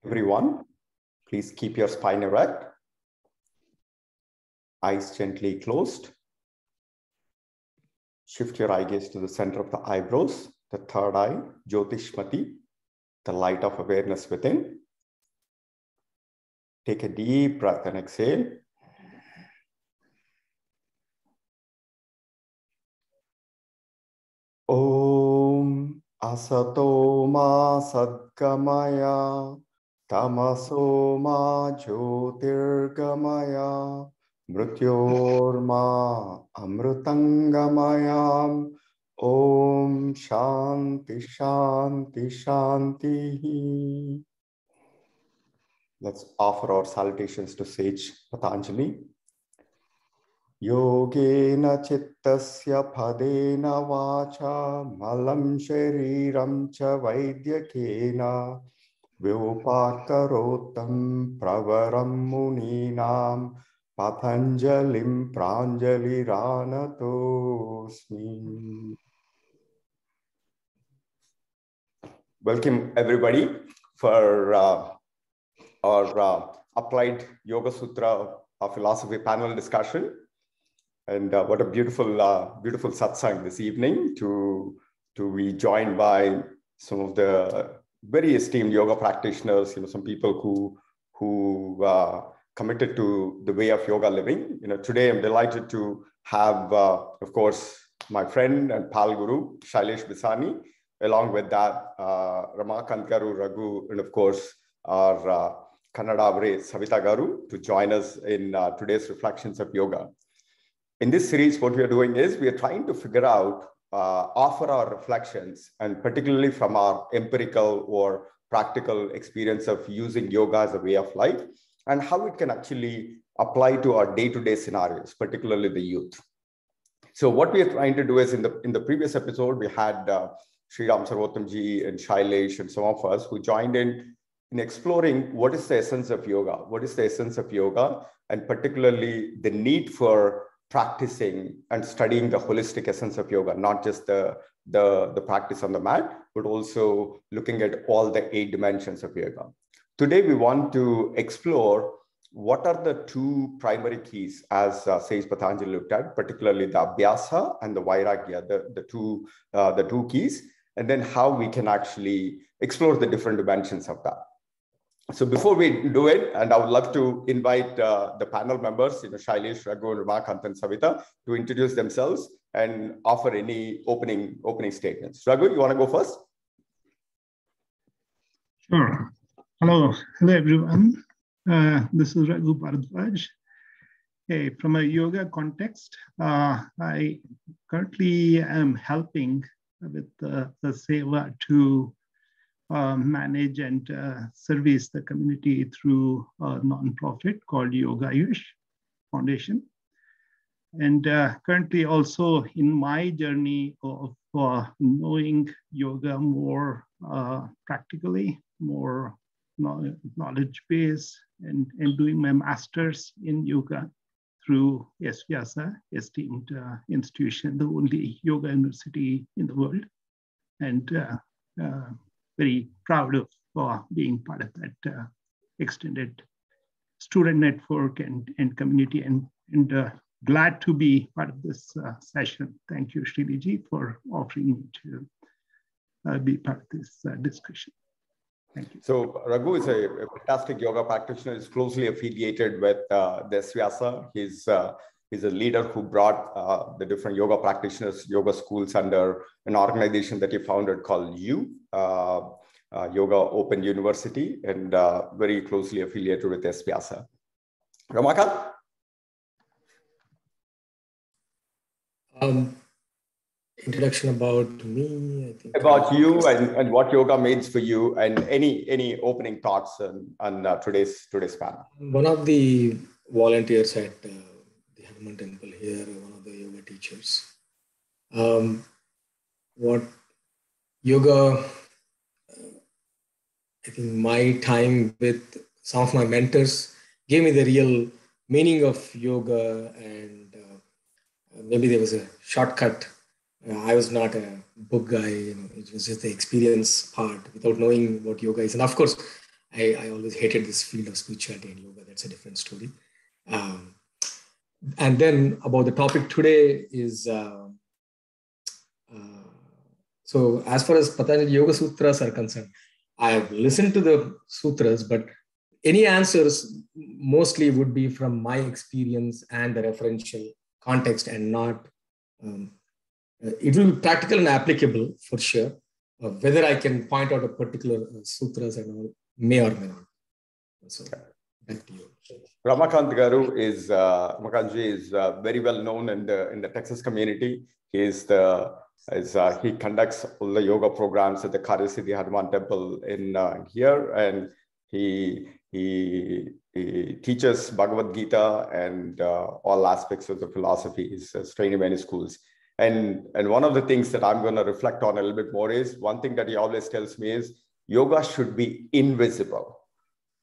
Everyone, please keep your spine erect, eyes gently closed. Shift your eye gaze to the center of the eyebrows, the third eye, Jyotishmati, the light of awareness within. Take a deep breath and exhale. Om Asato Ma Sadgamaya Tamaso Ma Jyotirgamaya Mrityorma Amrutangamayam. Om Shanti Shanti Shanti. Let's offer our salutations to Sage Patanjali. Yogena chittasya padena vacha malam shariram cha vaidyakena vyopakarotam pravaram muninam patanjalim pranjaliranatosmi. Welcome everybody for our Applied Yoga Sutra philosophy panel discussion. And what a beautiful satsang this evening to be joined by some of the very esteemed yoga practitioners. Some people who committed to the way of yoga living. Today I'm delighted to have, of course, my friend and pal guru Shailesh Bisani, along with that Ramakant Garu Raghu, and of course our Kannada Avre Savita Garu to join us in today's reflections of yoga. In this series, what we are doing is we are trying to figure out, offer our reflections, and particularly from our empirical or practical experience of using yoga as a way of life, and how it can actually apply to our day-to-day scenarios, particularly the youth. So what we are trying to do is in the previous episode, we had Sriram Sarvottamji and Shailesh and some of us who joined in exploring what is the essence of yoga, and particularly the need for practicing and studying the holistic essence of yoga, not just the practice on the mat, but also looking at all the 8 dimensions of yoga. Today, we want to explore what are the 2 primary keys as Sage Patanjali looked at, particularly the Abhyasa and the Vairagya, the two keys, and then how we can actually explore the different dimensions of that. So before we do it, and I would love to invite the panel members, Shailesh, Raghu, Ramakant, and Savita, to introduce themselves and offer any opening statements. Raghu, you want to go first? Sure. Hello everyone. This is Raghu Bharadwaj. Hey, from a yoga context, I currently am helping with the seva to manage and service the community through a non-profit called Yoga Foundation. And currently also in my journey of knowing yoga more practically, more knowledge base, and doing my master's in yoga through SVYASA, esteemed institution, the only yoga university in the world. And very proud of being part of that extended student network and community, and glad to be part of this session. Thank you, Sridiji, for offering me to be part of this discussion. Thank you. So Raghu is a fantastic yoga practitioner. He's closely affiliated with the SVYASA. He's a leader who brought the different yoga practitioners, yoga schools under an organization that he founded called Yoga Open University, and very closely affiliated with SVYASA. Ramakant? Introduction about me, I think. About you and what yoga means for you, and any opening thoughts on today's panel. One of the volunteers at the Hanuman Temple here, one of the yoga teachers. What yoga, I think my time with some of my mentors gave me the real meaning of yoga, and maybe there was a shortcut. I was not a book guy, it was just the experience part without knowing what yoga is. And of course, I always hated this field of spirituality and yoga. That's a different story. And then about the topic today is, so as far as Patanjali Yoga Sutras are concerned, I have listened to the sutras, but any answers mostly would be from my experience and the referential context, and not, it will be practical and applicable for sure. Whether I can point out a particular sutras and all, may or may not. So back to you. Ramakantji is very well known in the Texas community. He conducts all the yoga programs at the Karasiddhi Hanuman Temple in here, and he teaches Bhagavad Gita and all aspects of the philosophy. He's trained in many schools. And one of the things that I'm going to reflect on a little bit more is, one thing that he always tells me is, yoga should be invisible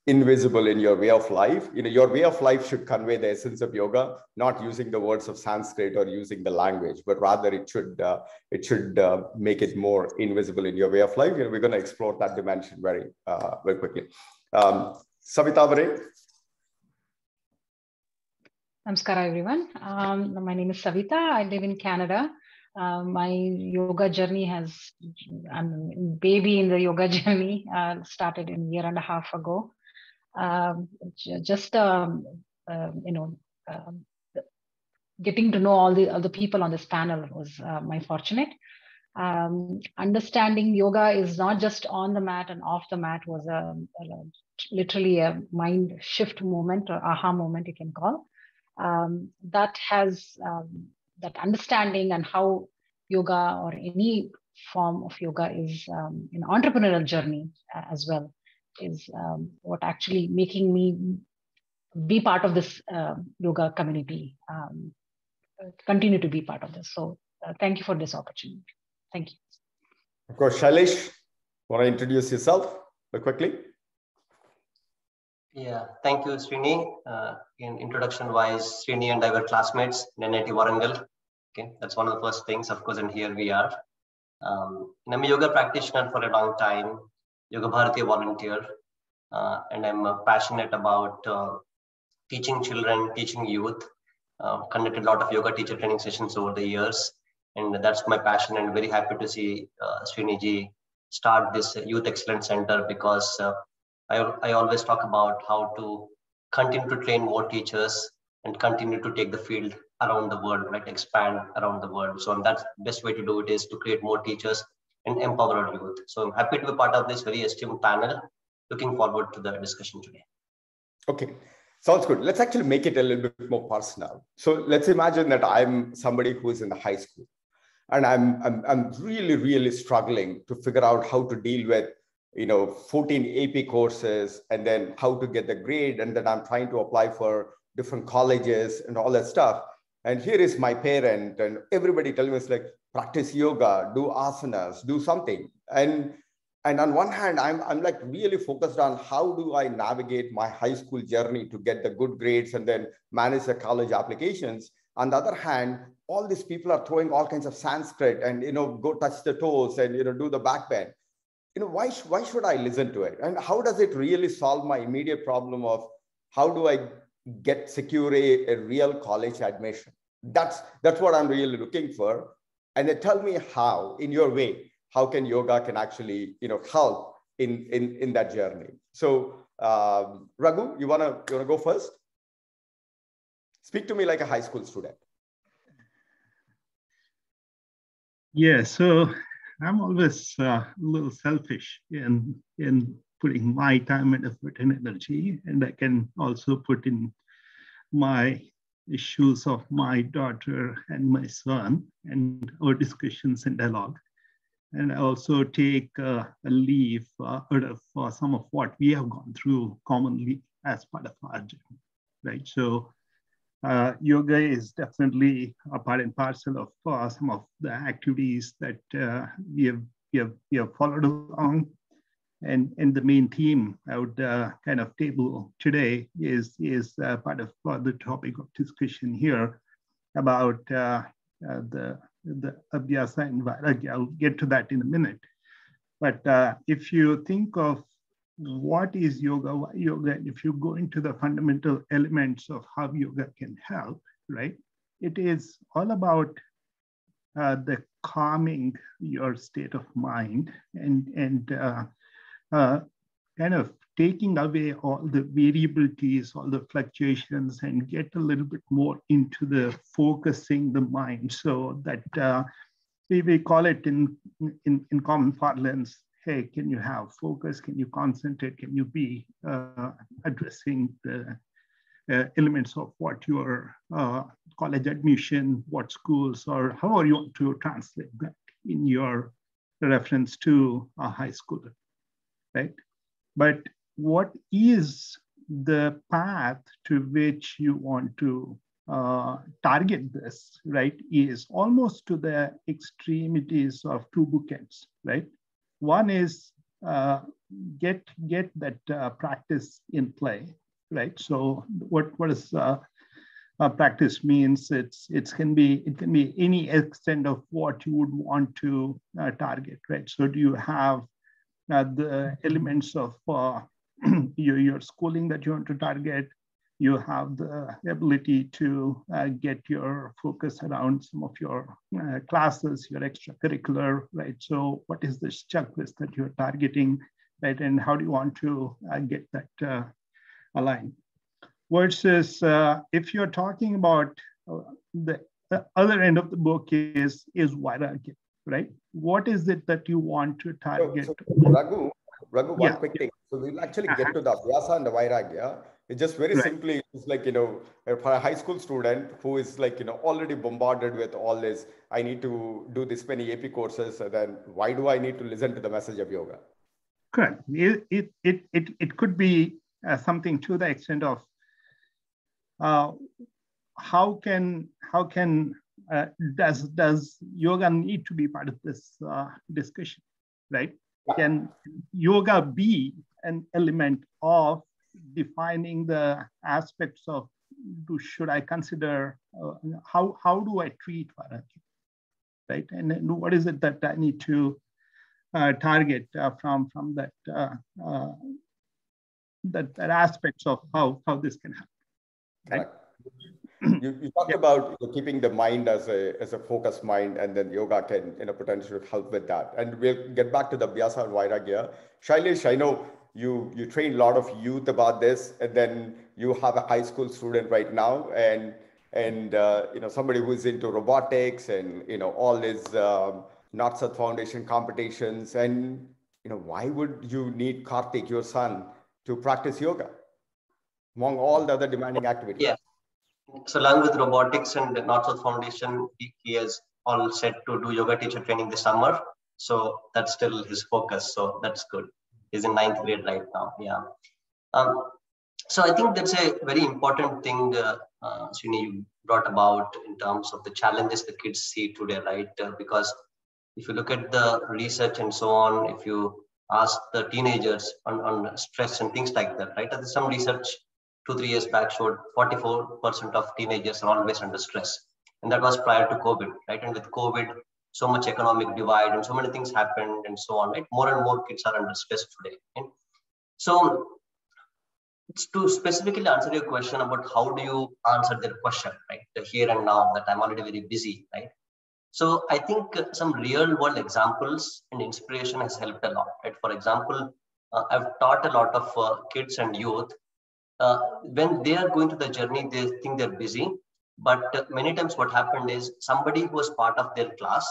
in your way of life. Your way of life should convey the essence of yoga, not using the words of Sanskrit or using the language, but rather it should make it more invisible in your way of life. We're going to explore that dimension very quickly. Savita Vare. Namaskara, everyone. My name is Savita. I live in Canada. My yoga journey I'm a baby in the yoga journey. Started a year and a half ago. Getting to know all the people on this panel was my fortunate. Understanding yoga is not just on the mat and off the mat was literally a mind shift moment, or aha moment you can call. That has that understanding, and how yoga or any form of yoga is an entrepreneurial journey as well, is what actually making me be part of this yoga community, continue to be part of this. So thank you for this opportunity. Thank you. Of course, Shailesh, want to introduce yourself very quickly? Yeah, thank you, Srini. In introduction wise, Srini and I were classmates in NIT Warangal. Okay, that's one of the first things, of course, and here we are. I'm a yoga practitioner for a long time, Yoga Bharati volunteer, and I'm passionate about teaching children, teaching youth. Conducted a lot of yoga teacher training sessions over the years, and that's my passion, and very happy to see Srini ji start this Youth Excellence Center, because I always talk about how to continue to train more teachers and continue to take the field around the world, right? Expand around the world. So that's the best way to do it, is to create more teachers and empower our youth. So I'm happy to be part of this very esteemed panel. Looking forward to the discussion today. Okay, sounds good. Let's actually make it a little bit more personal. So let's imagine that I'm somebody who is in the high school, and I'm really, really struggling to figure out how to deal with 14 AP courses, and then how to get the grade, and then I'm trying to apply for different colleges and all that stuff. And here is my parent and everybody telling us, like, practice yoga, do asanas, do something. And on one hand, I'm like really focused on how do I navigate my high school journey to get the good grades and then manage the college applications. On the other hand, all these people are throwing all kinds of Sanskrit and go touch the toes and do the back bend. Why should I listen to it? And how does it really solve my immediate problem of how do I secure a real college admission? That's what I'm really looking for. And then tell me how, in your way, how can yoga can actually help in that journey. So Raghu, you wanna go first? Speak to me like a high school student. Yeah, so I'm always a little selfish in putting my time and effort and energy, and I can also put in my issues of my daughter and my son and our discussions and dialogue. And I also take a leaf out of some of what we have gone through commonly as part of our journey, right? So yoga is definitely a part and parcel of some of the activities that we have followed along. And the main theme I would kind of table today is part of the topic of discussion here about the Abhyasa and Vairagya. I'll get to that in a minute. But if you think of what is yoga, why yoga, if you go into the fundamental elements of how yoga can help, right? It is all about the calming your state of mind and kind of taking away all the variabilities, all the fluctuations, and get a little bit more into the focusing the mind, so that we call it in common parlance, hey, can you have focus? Can you concentrate? Can you be addressing the elements of what your college admission, what schools, or however you want to translate that in your reference to a high schooler, right? But what is the path to which you want to target this, right, is almost to the extremities of two bookends, right? One is get that practice in play, right? So what is practice means? It can be any extent of what you would want to target, right? So do you have the elements of your schooling that you want to target? You have the ability to get your focus around some of your classes, your extracurricular, right? So what is this checklist that you're targeting, right? And how do you want to get that aligned? Versus if you're talking about the other end of the book is Vairagya, right? What is it that you want to target? So Raghu, one quick thing. So we'll actually get to the Abhyasa and the Vairagya. It's just very simply, it's like, for a high school student who is like, already bombarded with all this, I need to do this many AP courses, and then why do I need to listen to the message of yoga? Correct. It could be something to the extent of how does yoga need to be part of this discussion, right? Can yoga be an element of defining the aspects of should I consider how do I treat Vairagya, right? And what is it that I need to target from that that aspects of how this can happen. Right? You talked about keeping the mind as a focused mind, and then yoga can potentially help with that. And we'll get back to the Abhyasa and Vairagya. Shailesh, I know you train a lot of youth about this, and then you have a high school student right now, and somebody who's into robotics and all these North-South Foundation competitions. And why would you need Karthik, your son, to practice yoga among all the other demanding activities? Yeah. So along with robotics and the North-South Foundation, he has all set to do yoga teacher training this summer. So that's still his focus. So that's good. He's in 9th grade right now. Yeah. So I think that's a very important thing, Srini, you brought about in terms of the challenges the kids see today, right? Because if you look at the research and so on, if you ask the teenagers on stress and things like that, right? There's some research 2-3 years back showed 44% of teenagers are always under stress. And that was prior to COVID, right? And with COVID, so much economic divide and so many things happened and so on, right? More and more kids are under stress today. Right? So to specifically answer your question about how do you answer their question, right? The here and now, that I'm already very busy, right? So I think some real world examples and inspiration has helped a lot, right? For example, I've taught a lot of kids and youth. When they are going to the journey, they think they're busy. But many times what happened is somebody who was part of their class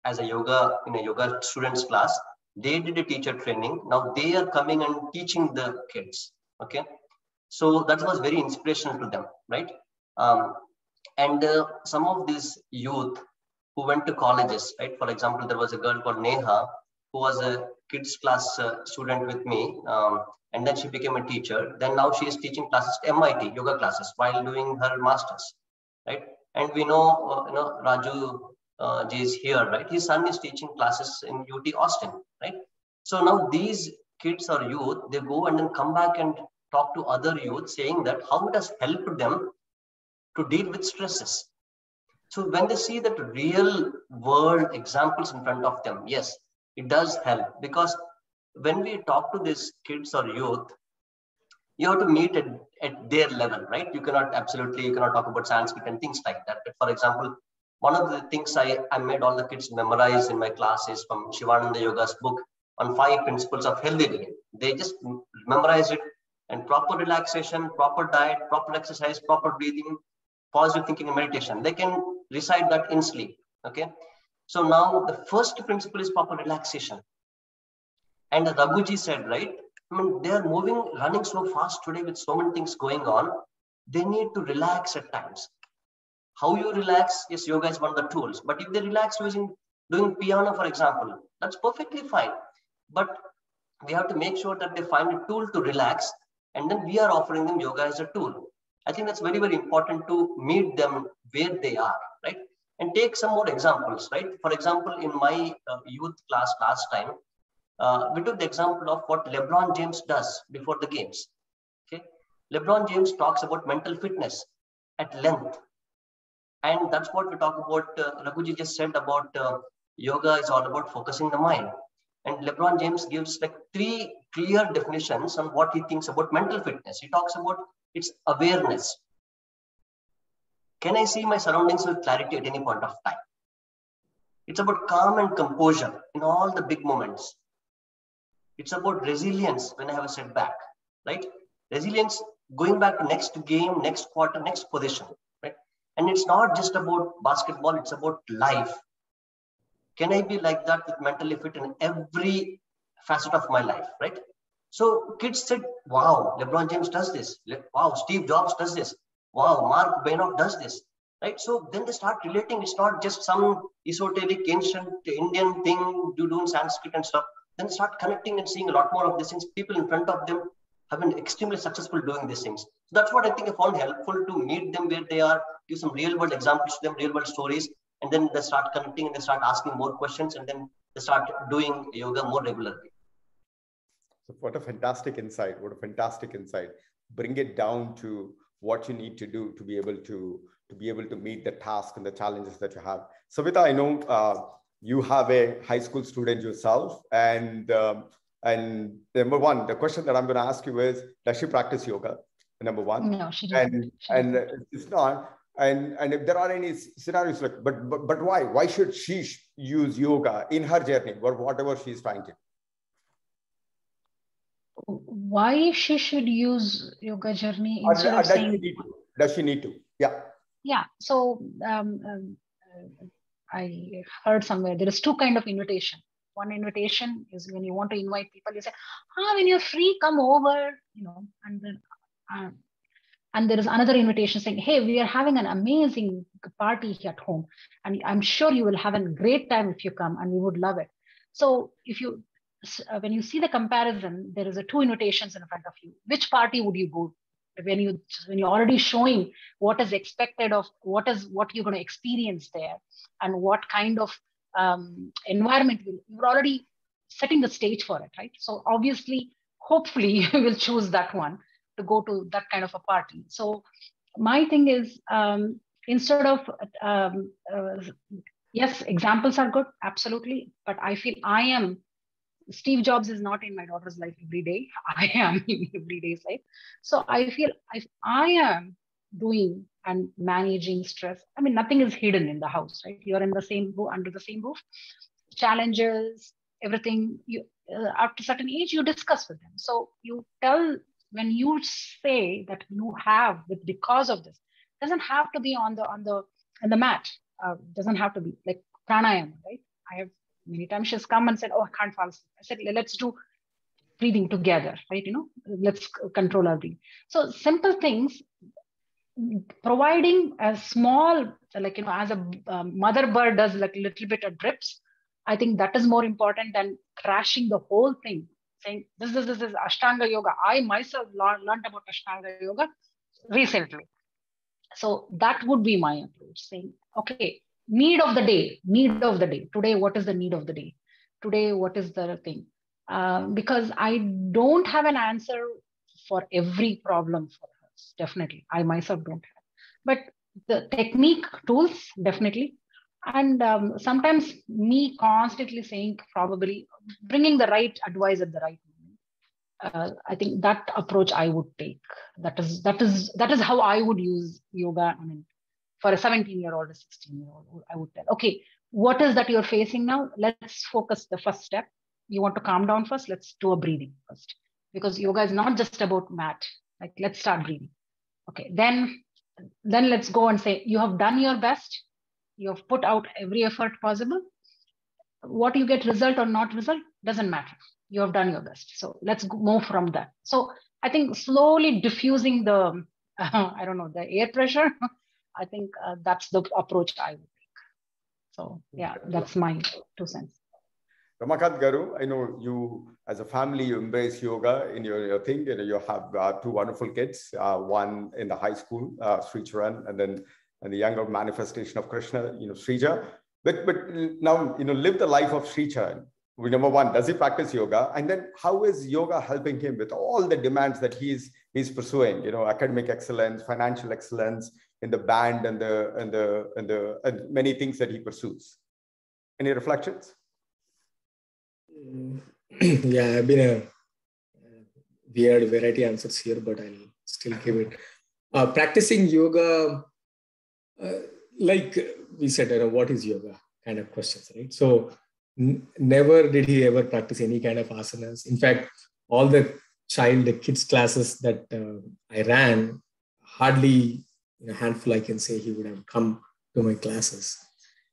as a yoga, in a yoga students class, they did a teacher training. Now they are coming and teaching the kids. Okay. So that was very inspirational to them, right? And some of these youth who went to colleges, right? For example, there was a girl called Neha who was a kids class student with me. And then she became a teacher. Then now she is teaching classes at MIT, yoga classes, while doing her master's, right? And we know, Raju ji is here, right? His son is teaching classes in UT Austin, right? So now these kids or youth, they go and then come back and talk to other youth saying that how it has helped them to deal with stresses. So when they see that real world examples in front of them, yes, it does help, because when we talk to these kids or youth, you have to meet at their level, right? You cannot talk about Sanskrit and things like that. But for example, one of the things I made all the kids memorize in my class is from Shivananda Yoga's book on 5 principles of healthy living. They just memorize it, and proper relaxation, proper diet, proper exercise, proper breathing, positive thinking and meditation. They can recite that in sleep. Okay. So now the first principle is proper relaxation. And as Raghuji said, right? I mean, they are running so fast today with so many things going on. They need to relax at times. How you relax? Yes, yoga is one of the tools. But if they relax doing piano, for example, that's perfectly fine. But we have to make sure that they find a tool to relax, and then we are offering them yoga as a tool. I think that's very, very important to meet them where they are, right? And take some more examples, right? For example, in my youth class last time, we took the example of what LeBron James does before the games. Okay, LeBron James talks about mental fitness at length, and that's what we talk about. Raghuji just said about yoga is all about focusing the mind, and LeBron James gives like 3 clear definitions on what he thinks about mental fitness. He talks about its awareness. Can I see my surroundings with clarity at any point of time? It's about calm and composure in all the big moments. It's about resilience when I have a setback, right? Resilience going back to next game, next quarter, next position, right? And it's not just about basketball, it's about life. Can I be like that with mentally fit in every facet of my life, right? So kids said, wow, LeBron James does this. Wow, Steve Jobs does this. Wow, Mark Benioff does this, right? So then they start relating. It's not just some esoteric, ancient Indian thing you do in Sanskrit and stuff. Then start connecting and seeing a lot more of these things. People in front of them have been extremely successful doing these things. So that's what I think I found helpful, to meet them where they are, give some real world examples to them, real world stories, and then they start connecting and they start asking more questions, and then they start doing yoga more regularly. So what a fantastic insight. What a fantastic insight. Bring it down to what you need to do to be able to meet the task and the challenges that you have. Savita, I know you have a high school student yourself, and number one, the question that I'm going to ask you is, does she practice yoga? Number one. No, she doesn't. And it's not. And if there are any scenarios like, but why? Why should she use yoga in her journey or whatever she's trying to do? Why she should use yoga journey instead of saying... Does she need to? Yeah. Yeah. So I heard somewhere there is 2 kinds of invitation. One invitation is when you want to invite people, you say, when you're free, come over, and then and there is another invitation saying, hey, we are having an amazing party here at home, and I'm sure you will have a great time if you come, and we would love it. So when you see the comparison, there is 2 invitations in front of you. Which party would you go to? When you're already showing what is expected of what you're going to experience there, and what kind of environment you're already setting the stage for it, right? So obviously, hopefully, you will choose that one to go to that kind of a party. So my thing is, instead of yes, examples are good, absolutely, but I feel Steve Jobs is not in my daughter's life every day. I am in every day's life. So I feel if I am doing and managing stress, I mean, nothing is hidden in the house, right? You're in the same roof, under the same roof. Challenges, everything, up to a certain age, you discuss with them. So you tell, when you say that you have, because of this, doesn't have to be on the mat. Doesn't have to be like pranayama, right? I have many times she's come and said, oh, I can't fall asleep. I said, let's do breathing together, right? Let's control our breathing. So simple things, providing a small, as a mother bird does like a little bit of drips. I think that is more important than crashing the whole thing, saying this is Ashtanga Yoga. I myself learned about Ashtanga Yoga recently. So that would be my approach, saying, okay, need of the day. Today, what is the need of the day? Today, what is the thing? Because I don't have an answer for every problem for us. Definitely. I myself don't have. But the technique tools, definitely. And sometimes me constantly saying, probably bringing the right advice at the right moment. I think that approach I would take. That is how I would use yoga. I mean, for a 17-year-old, a 16-year-old, I would tell, okay, what is that you're facing now? Let's focus the first step. You want to calm down first? Let's do a breathing first. Because yoga is not just about mat. Like, let's start breathing. Okay, then let's go and say, you have done your best. You have put out every effort possible. What you get, result or not result, doesn't matter. You have done your best. So let's move from that. So I think slowly diffusing the, I don't know, the air pressure. I think that's the approach I would take. So yeah, that's my 2 cents. Ramakant Garu, I know you, as a family, you embrace yoga in your thing. You know, you have 2 wonderful kids, one in the high school, Sri Charan, and then the younger manifestation of Krishna, you know, Srija. But now, you know, live the life of Sri Charan. Number one, does he practice yoga? And then how is yoga helping him with all the demands that he's pursuing? You know, academic excellence, financial excellence in the band, and many things that he pursues. Any reflections? Yeah, I've been a weird variety answers here, but I'll still give it. Practicing yoga, like we said, you know, what is yoga kind of questions, right? So never did he ever practice any kind of asanas. In fact, all the kids classes that I ran, hardly a handful I can say he would have come to my classes.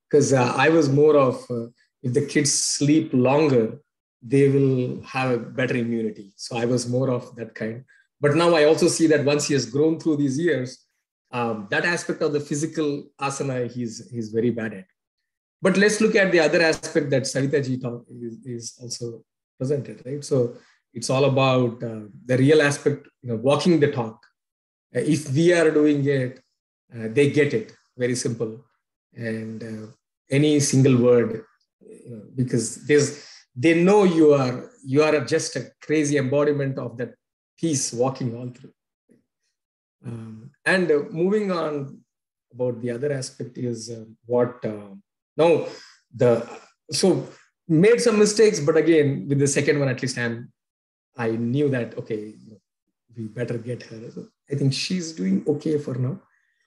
Because I was more of, if the kids sleep longer, they will have a better immunity. So I was more of that kind. But now I also see that once he has grown through these years, that aspect of the physical asana, he's very bad at. But let's look at the other aspect that Sarita ji is also presented, right? So it's all about the real aspect, you know, walking the talk. If we are doing it, they get it, very simple. And any single word, you know, because they know you are just a crazy embodiment of that piece walking all through. And moving on about the other aspect is so made some mistakes, but again, with the second one, at least I knew that, okay, we better get her. So I think she's doing okay for now.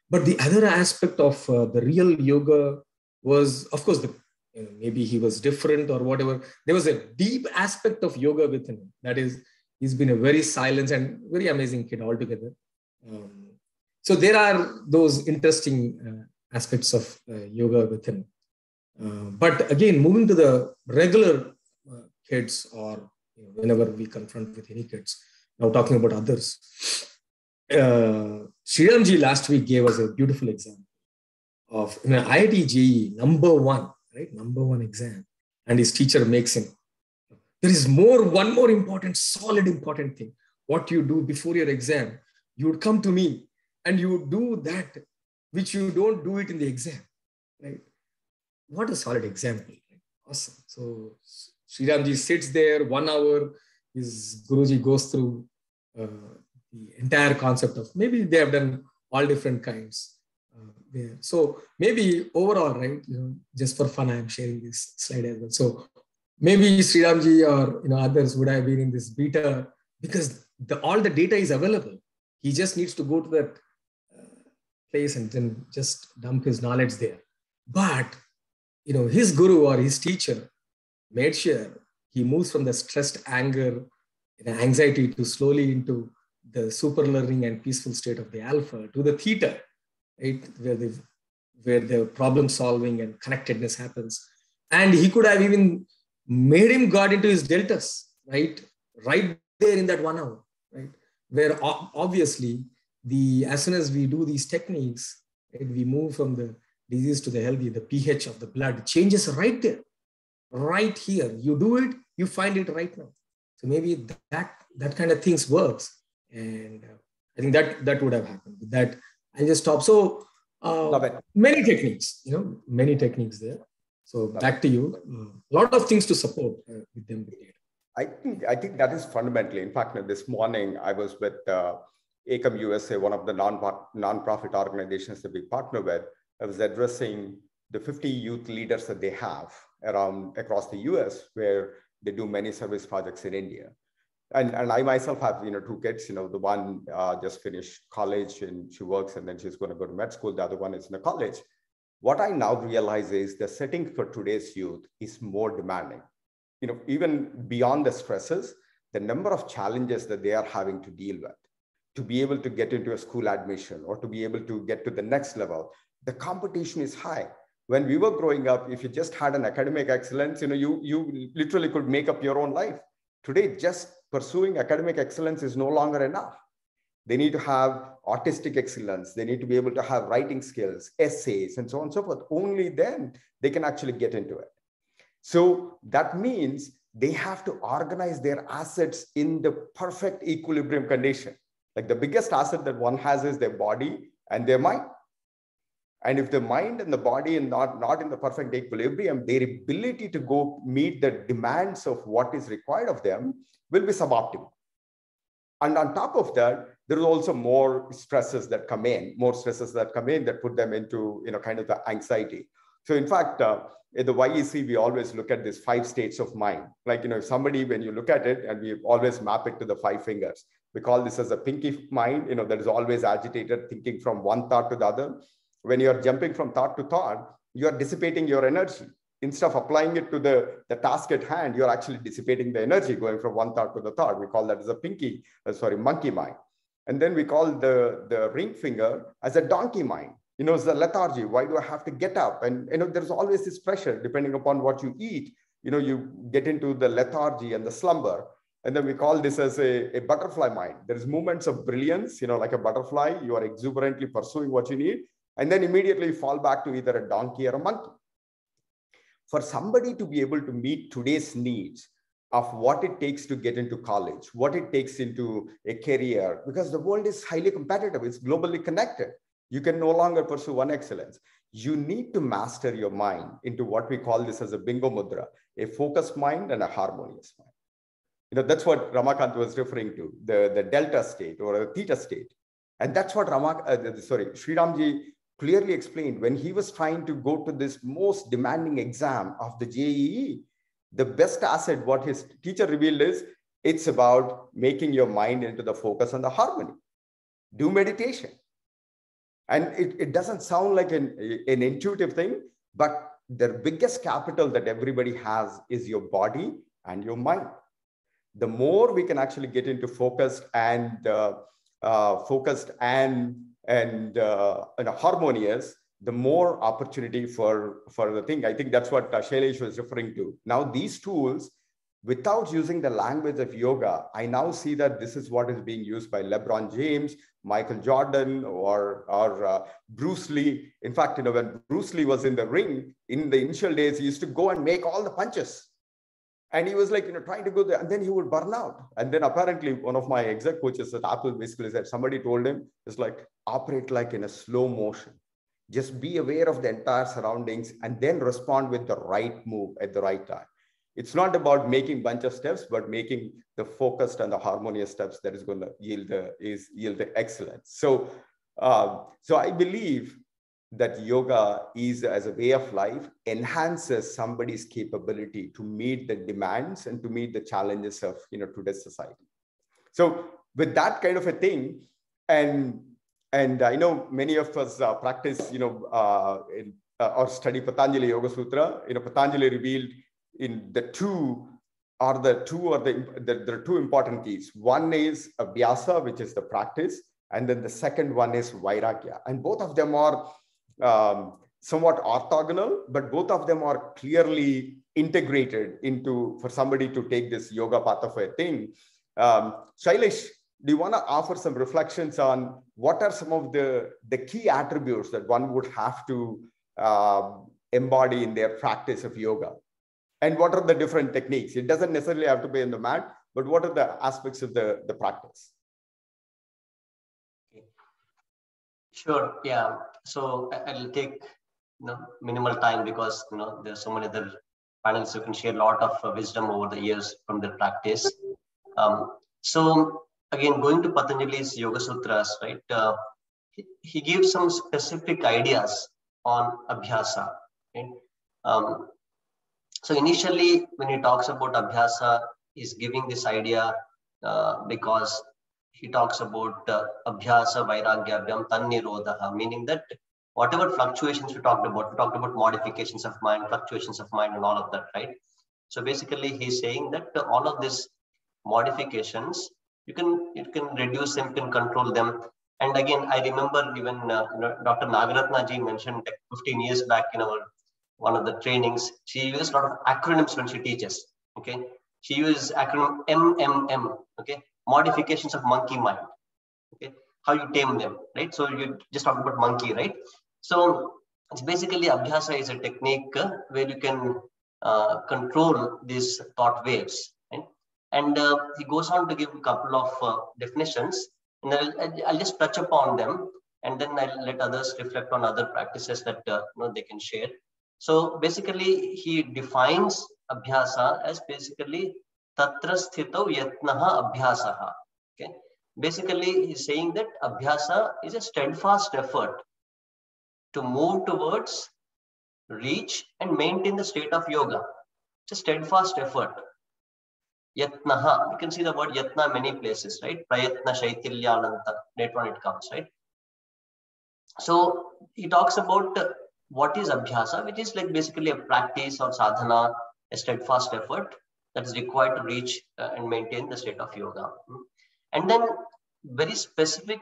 But the other aspect of the real yoga was, of course, maybe he was different or whatever. There was a deep aspect of yoga within him. That is, he's been a very silent and very amazing kid altogether. So there are those interesting aspects of yoga within. But again, moving to the regular kids, or whenever we confront with any kids, now talking about others, Sriramji last week gave us a beautiful example of IIT JEE number one exam, and his teacher makes him. There is one more important, solid, important thing. What you do before your exam, you would come to me and you would do that which you don't do it in the exam, right? What a solid example. Right? Awesome. So Sriramji sits there 1 hour, his Guruji goes through the entire concept of, maybe they have done all different kinds there. So maybe overall, right, just for fun, I'm sharing this slide as well. So maybe Sriramji or others would have been in this beta because all the data is available. He just needs to go to that place and then just dump his knowledge there. But his guru or his teacher made sure he moves from the stressed anger, anxiety to slowly into the super learning and peaceful state of the alpha to the theta, right, where the problem solving and connectedness happens. And he could have even made him got into his deltas, right there in that 1 hour, right, where obviously as soon as we do these techniques, right, we move from the disease to the healthy, the pH of the blood changes right there, right here. You do it, you find it right now. So maybe that kind of things works. And I think that would have happened. With that, I'll just stop. So many techniques, many techniques there. So back to you. A lot of things to support with them. I think that is fundamentally. In fact, this morning I was with Ekam USA, one of the non-profit organizations that we partner with. I was addressing the 50 youth leaders that they have across the US, where they do many service projects in India. And I myself have, 2 kids. The one just finished college and she works, and then she's going to go to med school. The other one is in a college. What I now realize is the setting for today's youth is more demanding. Even beyond the stresses, the number of challenges that they are having to deal with, to be able to get into a school admission or to be able to get to the next level, the competition is high. When we were growing up, if you just had an academic excellence, you literally could make up your own life. Today, just pursuing academic excellence is no longer enough. They need to have artistic excellence. They need to be able to have writing skills, essays, and so on and so forth. Only then they can actually get into it. So that means they have to organize their assets in the perfect equilibrium condition. Like the biggest asset that one has is their body and their mind. And if the mind and the body are not in the perfect equilibrium, their ability to go meet the demands of what is required of them will be suboptimal. And on top of that, there is also more stresses that come in that put them into, kind of the anxiety. So in fact, in the YEC, we always look at these 5 states of mind. Like, if somebody, when you look at it, and we always map it to the 5 fingers, we call this as a pinky mind, that is always agitated, thinking from one thought to the other. When you're jumping from thought to thought, you're dissipating your energy. Instead of applying it to the task at hand, you're actually dissipating the energy going from one thought to the thought. We call that as a monkey mind. And then we call the ring finger as a donkey mind. It's the lethargy. Why do I have to get up? And, there's always this pressure depending upon what you eat. You get into the lethargy and the slumber. And then we call this as a butterfly mind. There's moments of brilliance, like a butterfly. You are exuberantly pursuing what you need. And then immediately fall back to either a donkey or a monkey. For somebody to be able to meet today's needs of what it takes to get into college, what it takes into a career, because the world is highly competitive, it's globally connected. You can no longer pursue one excellence. You need to master your mind into what we call this as a bingo mudra, a focused mind and a harmonious mind. That's what Ramakant was referring to, the delta state or a theta state. And that's what Sriramji clearly explained when he was trying to go to this most demanding exam of the JEE. The best asset, what his teacher revealed is, it's about making your mind into the focus and the harmony. Do meditation. And it doesn't sound like an intuitive thing, but the biggest capital that everybody has is your body and your mind. The more we can actually get into focused and harmonious, the more opportunity for the thing. I think that's what Shailesh was referring to. Now, these tools, without using the language of yoga, I now see that this is what is being used by LeBron James, Michael Jordan, or Bruce Lee. In fact, when Bruce Lee was in the ring, in the initial days, he used to go and make all the punches. And he was like, trying to go there, and then he would burn out. And then apparently one of my exec coaches at Apple basically said, somebody told him, it's like, operate like in a slow motion. Just be aware of the entire surroundings and then respond with the right move at the right time. It's not about making a bunch of steps, but making the focused and the harmonious steps that is going to yield the excellence. So I believe that yoga is, as a way of life, enhances somebody's capability to meet the demands and to meet the challenges of today's society. So with that kind of a thing, and I know many of us practice or study Patanjali Yoga Sutra. Patanjali revealed in there are two important keys. One is abhyasa, which is the practice, and then the second one is vairagya, and both of them are somewhat orthogonal, but both of them are clearly integrated into, for somebody to take this yoga path of a thing. Shailesh, do you want to offer some reflections on what are some of the key attributes that one would have to embody in their practice of yoga? And what are the different techniques? It doesn't necessarily have to be in the mat, but what are the aspects of the practice? Sure. Yeah. So I'll take minimal time because there's so many other panelists who can share a lot of wisdom over the years from their practice. So again, going to Patanjali's Yoga Sutras, right? He gives some specific ideas on abhyasa, Right? So initially, when he talks about Abhyasa, he's giving this idea because he talks about Abhyasa Vairagya Abhyam Tannirodha, meaning that whatever fluctuations we talked about modifications of mind, fluctuations of mind, and all of that, right? So basically, he's saying that all of these modifications, you can reduce them, you can control them. And again, I remember even Dr. Nagaratna ji mentioned like 15 years back in our one of the trainings, she uses a lot of acronyms when she teaches. Okay, she uses acronym MMM. Okay, modifications of monkey mind. Okay, how you tame them, right? So you just talked about monkey, right? So it's basically Abhyasa is a technique where you can control these thought waves. Right? And he goes on to give a couple of definitions, and I'll just touch upon them, and then I'll let others reflect on other practices that they can share. So basically, he defines Abhyasa as basically Tatra Sthito Yatnaha Abhyasaha. Okay. Basically, he's saying that Abhyasa is a steadfast effort to move towards, reach, and maintain the state of yoga. It's a steadfast effort. Yatnaha, you can see the word Yatna many places, right? Prayatna, Shaitilyananta, later on it comes, right? So he talks about what is Abhyasa, which is like basically a practice or sadhana, a steadfast effort that is required to reach and maintain the state of yoga. And then very specific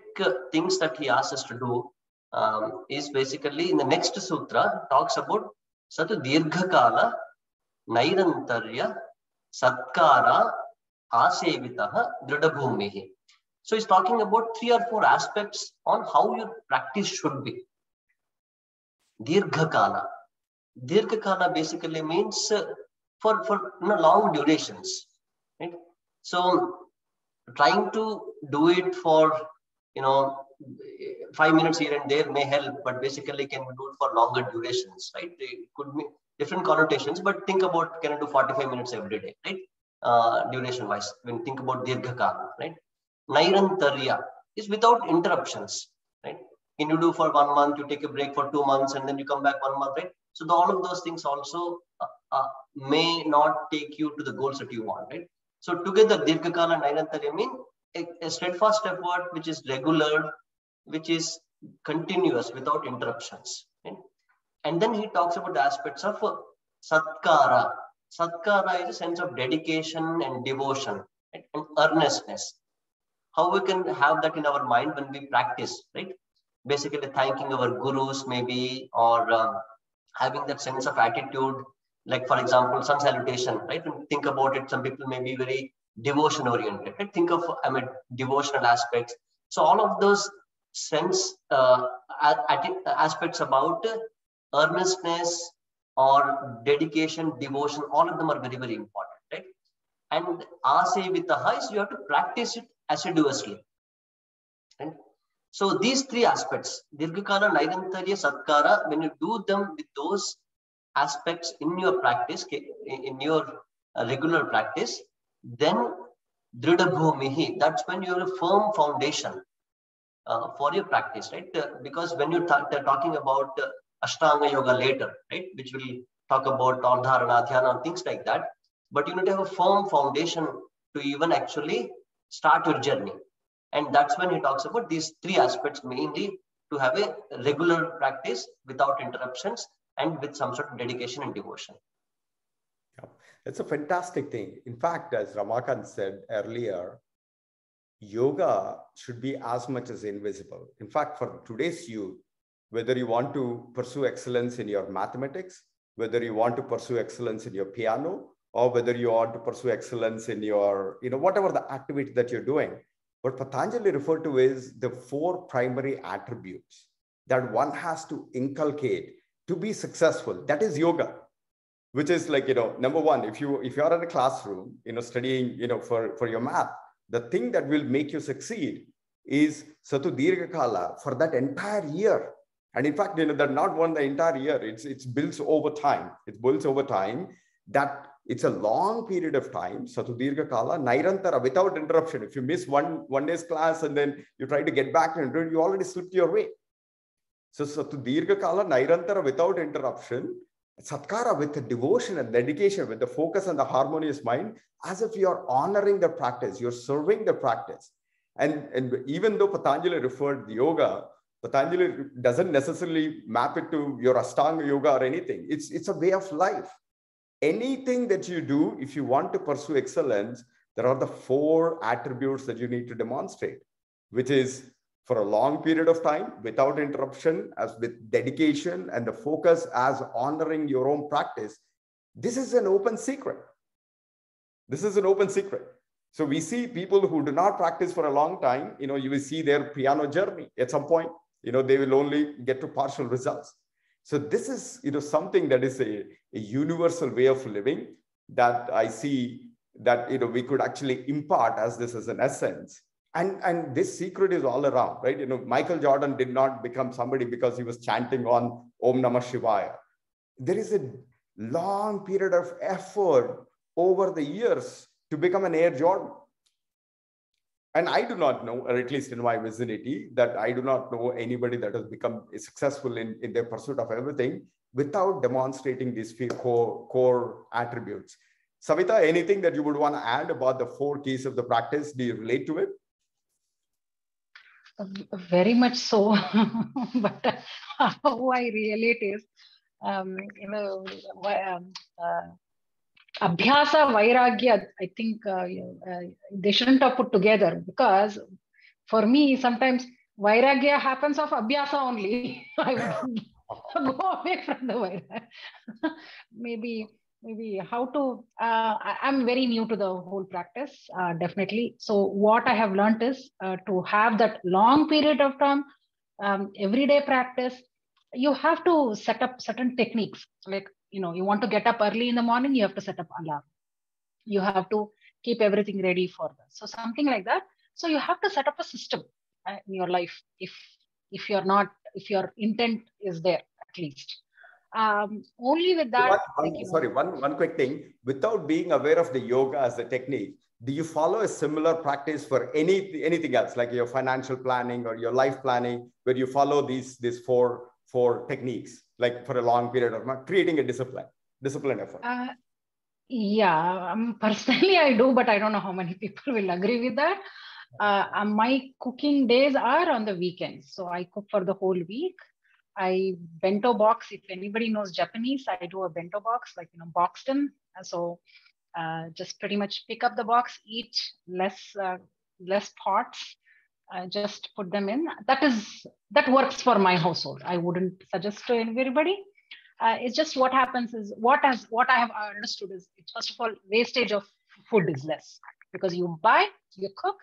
things that he asks us to do is basically in the next sutra talks about Satu Dirghakala Nairantarya Satkara Asevitaha Dridabhumihi. So he's talking about 3 or 4 aspects on how your practice should be. Dirghakala. Dirghakala basically means for long durations. Right? So trying to do it for 5 minutes here and there may help, but basically can we do it for longer durations, right? It could be different connotations, but think about can I do 45 minutes every day, right? Duration wise, when you think about Dirghakala, right? Nairantarya is without interruptions, right? Can you do for 1 month, you take a break for 2 months, and then you come back 1 month, right? So all of those things also may not take you to the goals that you want, right? So together, Dirghakala and Nairantarya mean a steadfast effort which is regular, which is continuous without interruptions. Right? And then he talks about the aspects of Satkara. Satkara is a sense of dedication and devotion, right? And earnestness. How we can have that in our mind when we practice, right? Basically thanking our gurus maybe, or having that sense of attitude. Like for example, sun salutation, right? When you think about it, some people may be very devotion oriented, right? Think of devotional aspects. So all of those sense aspects about earnestness or dedication, devotion, all of them are very, very important, right? And asevitaha is you have to practice it assiduously. Right? So these 3 aspects, Dirghakala, Nairantarya, Satkara, when you do them with those aspects in your practice, in your regular practice, then Dridabhumihi, that's when you have a firm foundation for your practice, right? Because when you're talking about Ashtanga Yoga later, right, which will talk about all dharana, dhyana, things like that, but you need to have a firm foundation to even actually start your journey. And that's when he talks about these 3 aspects, mainly to have a regular practice without interruptions and with some sort of dedication and devotion. Yeah, it's a fantastic thing. In fact, as Ramakant said earlier, yoga should be as much as invisible. In fact, for today's youth, whether you want to pursue excellence in your mathematics, whether you want to pursue excellence in your piano, or whether you want to pursue excellence in your, whatever the activity that you're doing, what Patanjali referred to is the 4 primary attributes that one has to inculcate to be successful. That is yoga, which is like, number 1, if you're in a classroom, studying, for your math, the thing that will make you succeed is Satu Dirghakala for that entire year. And in fact, that not one the entire year, it's builds over time. It builds over time that it's a long period of time. Satu Dirghakala, Nairantara, without interruption. If you miss one day's class and then you try to get back and you already slipped your way. So Satu Dirghakala, Nairantara, without interruption, satkara with the devotion and dedication, with the focus and the harmonious mind, as if you're honoring the practice, you're serving the practice. And even though Patanjali referred the yoga, Patanjali doesn't necessarily map it to your Ashtanga Yoga or anything. It's a way of life. Anything that you do, if you want to pursue excellence, there are the 4 attributes that you need to demonstrate, which is for a long period of time, without interruption, as with dedication and the focus as honoring your own practice. This is an open secret. This is an open secret. So we see people who do not practice for a long time, you will see their piano journey at some point, they will only get to partial results. So this is, something that is a universal way of living that I see that, we could actually impart as this is an essence. And this secret is all around, right? Michael Jordan did not become somebody because he was chanting on Om Namah Shivaya. There is a long period of effort over the years to become an Air Jordan. And I do not know, or at least in my vicinity, that I do not know anybody that has become successful in their pursuit of everything without demonstrating these core attributes. Savita, anything that you would want to add about the 4 keys of the practice? Do you relate to it? Very much so. But how I relate is, Abhyasa, Vairagya, I think they shouldn't have put together, because for me, sometimes Vairagya happens of Abhyasa only. I would go away from the Vairagya. maybe how to, I'm very new to the whole practice, definitely. So what I have learned is to have that long period of time, everyday practice. You have to set up certain techniques, like, you want to get up early in the morning, you have to set up alarm. You have to keep everything ready for that. So something like that. So you have to set up a system in your life. If your intent is there, at least. Only with that. One quick thing. Without being aware of the yoga as a technique, do you follow a similar practice for anything else, like your financial planning or your life planning, where you follow these four techniques, like for a long period of time, creating a discipline effort? Yeah, personally I do, but I don't know how many people will agree with that. My cooking days are on the weekends. So I cook for the whole week. I bento box. If anybody knows Japanese, I do a bento box, like, boxed in. So just pretty much pick up the box, eat less pots, just put them in. That works for my household. I wouldn't suggest to everybody. It's just what happens is what I have understood is, first of all, wastage of food is less, because you buy, you cook,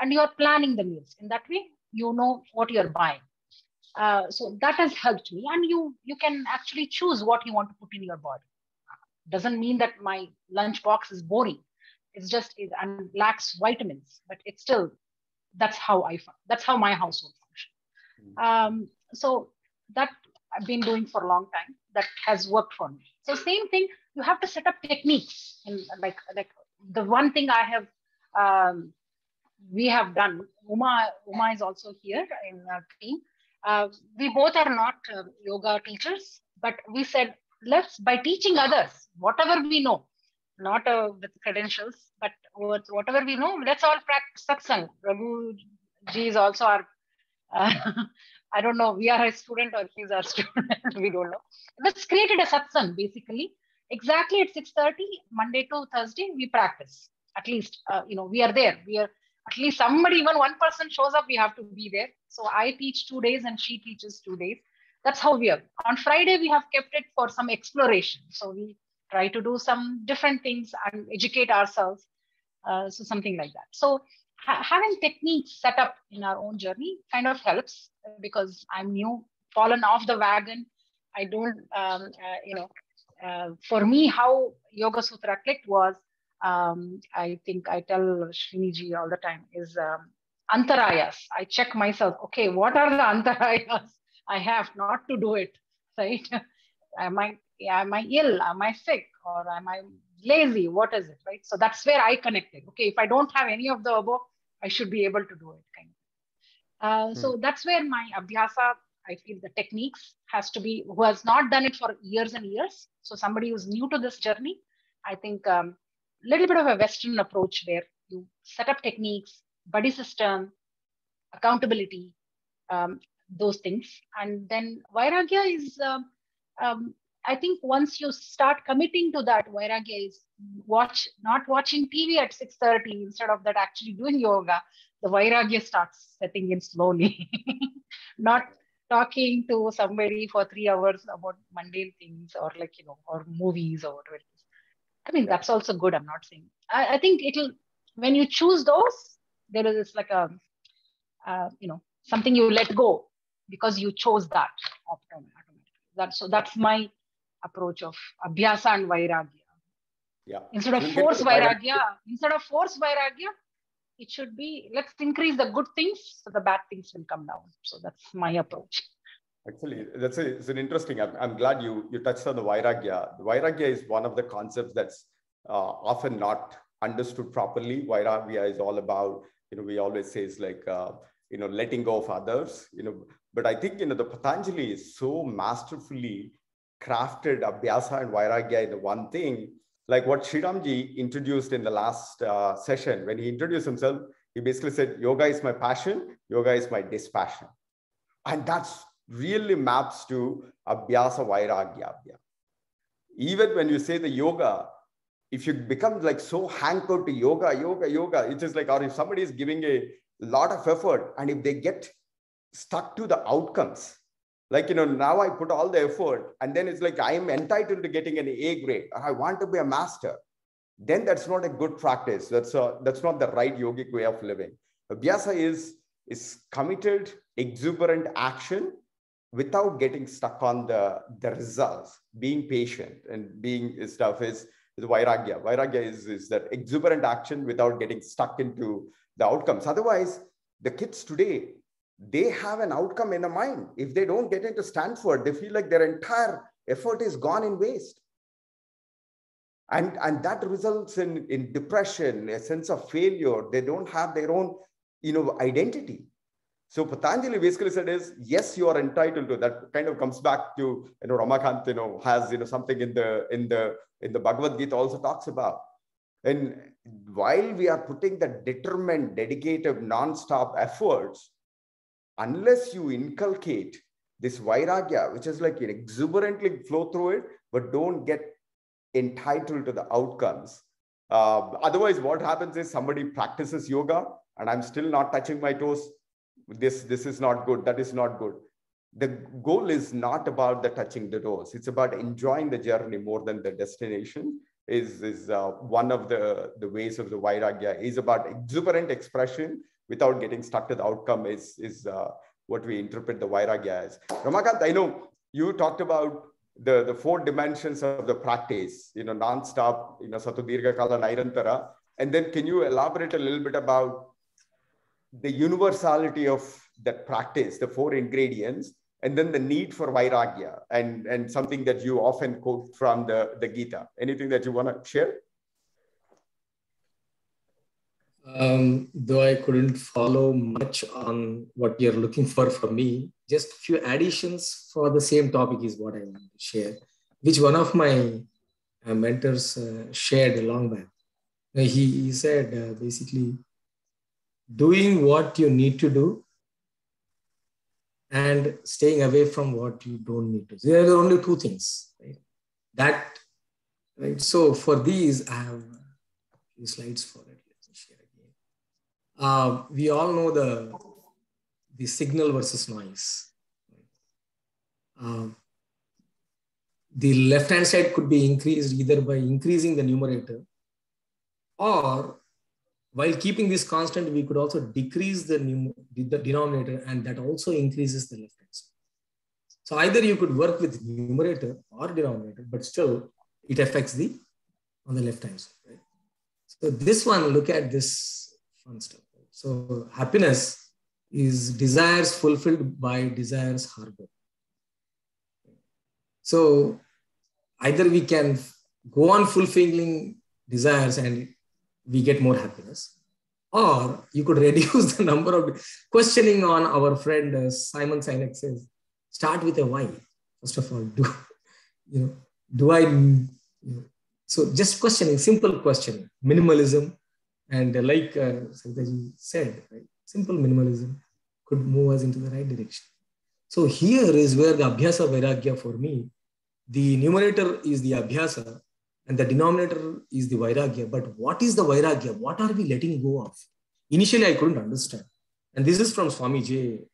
and you're planning the meals. In that way, you know what you're buying. So that has helped me, and you can actually choose what you want to put in your body. Doesn't mean that my lunch box is boring. It's just and lacks vitamins, but it's still, that's how my household functions. So that I've been doing for a long time. That has worked for me. So same thing, you have to set up techniques. And like the one thing I have, we have done, Uma is also here in our team. We both are not yoga teachers, but we said, by teaching others, whatever we know, not with credentials, but whatever we know, let's all practice satsang. Raghu ji is also our, I don't know, we are a student or he's our student, we don't know. Let's created a satsang, basically. Exactly at 6:30, Monday to Thursday, we practice. At least, we are there. We are, at least somebody, even one person shows up, we have to be there. So I teach 2 days and she teaches 2 days. That's how we are. On Friday, we have kept it for some exploration. So we try to do some different things and educate ourselves. So something like that. So having techniques set up in our own journey kind of helps, because I'm new, fallen off the wagon. I don't, for me, how Yoga Sutra clicked was, I think I tell Sriniji all the time, is antarayas. I check myself, okay, what are the antarayas I have not to do it, right? Am I ill? Am I sick? Or am I lazy? What is it, right? So that's where I connected. Okay, if I don't have any of the above, I should be able to do it, kind of. So that's where my abhyasa I feel the techniques has to be, who has not done it for years and years. So somebody who's new to this journey, I think little bit of a Western approach where you set up techniques, buddy system, accountability, those things. And then Vairagya is, I think once you start committing to that, Vairagya is not watching TV at 6:30 instead of that actually doing yoga. The Vairagya starts setting in slowly. Not talking to somebody for 3 hours about mundane things or or movies or whatever it is. I mean, that's also good. I'm not saying. I think when you choose those, there is like a, something you let go because you chose that automatically. That's my approach of Abhyasa and Vairagya. Yeah. Instead of force Vairagya, it should be, let's increase the good things so the bad things will come down. So that's my approach. Actually, it's an interesting, I'm glad you touched on the Vairagya. The Vairagya is one of the concepts that's often not understood properly. Vairagya is all about, we always say it's like, letting go of others, but I think, the Patanjali is so masterfully crafted Abhyasa and Vairagya in the one thing, like what Sriramji introduced in the last session. When he introduced himself, he basically said, yoga is my passion, yoga is my dispassion. And that's really maps to Abhyasa Vairagya. Even when you say the yoga, if you become like so hankered to yoga, it is like, or if somebody is giving a lot of effort and if they get stuck to the outcomes, like, now I put all the effort and then it's like, I am entitled to getting an A grade or I want to be a master, then that's not a good practice. That's not the right yogic way of living. Abhyasa is committed, exuberant action without getting stuck on the results, being patient and being stuff is Vairagya. Vairagya is that exuberant action without getting stuck into the outcomes. Otherwise, the kids today, they have an outcome in the mind. If they don't get into Stanford, they feel like their entire effort is gone in waste. And that results in depression, a sense of failure. They don't have their own, identity. So Patanjali basically said is, yes, you are entitled to that. Kind of comes back to, Ramakant, has, something in the Bhagavad Gita also talks about. And while we are putting the determined, dedicated, non-stop efforts, unless you inculcate this Vairagya, which is like exuberantly flow through it, but don't get entitled to the outcomes. Otherwise, what happens is somebody practices yoga and I'm still not touching my toes. This is not good. That is not good. The goal is not about the touching the toes. It's about enjoying the journey more than the destination. Is one of the ways of the Vairagya is about exuberant expression without getting stuck to the outcome is what we interpret the Vairagya as. Ramakant, I know you talked about the 4 dimensions of the practice, non-stop, Satu Dirgha Kala Nairantara. And then can you elaborate a little bit about the universality of that practice, the 4 ingredients, and then the need for Vairagya and something that you often quote from the Gita. Anything that you want to share? Though I couldn't follow much on what you're looking for from me, just a few additions for the same topic is what I want to share, which one of my mentors shared a long back. He said, basically, doing what you need to do and staying away from what you don't need to. There are only 2 things, right? Right. So for these, I have a few slides for it. Let me share again. We all know the signal versus noise. The left-hand side could be increased either by increasing the numerator, or while keeping this constant, we could also decrease the denominator, and that also increases the left-hand side. So either you could work with numerator or denominator, but still it affects on the left-hand side. Right? So this one, look at this fun stuff. So happiness is desires fulfilled by desires harbored. So either we can go on fulfilling desires and we get more happiness, or you could reduce the number of questioning on our friend Simon Sinek says, Start with a why. First of all, so just questioning, simple questioning, minimalism. And like Saritaji said, right, simple minimalism could move us into the right direction. So here is where the Abhyasa Vairagya for me, the numerator is the Abhyasa and the denominator is the Vairagya. But what is the Vairagya? What are we letting go of? Initially, I couldn't understand. And this is from SwamiJ.com.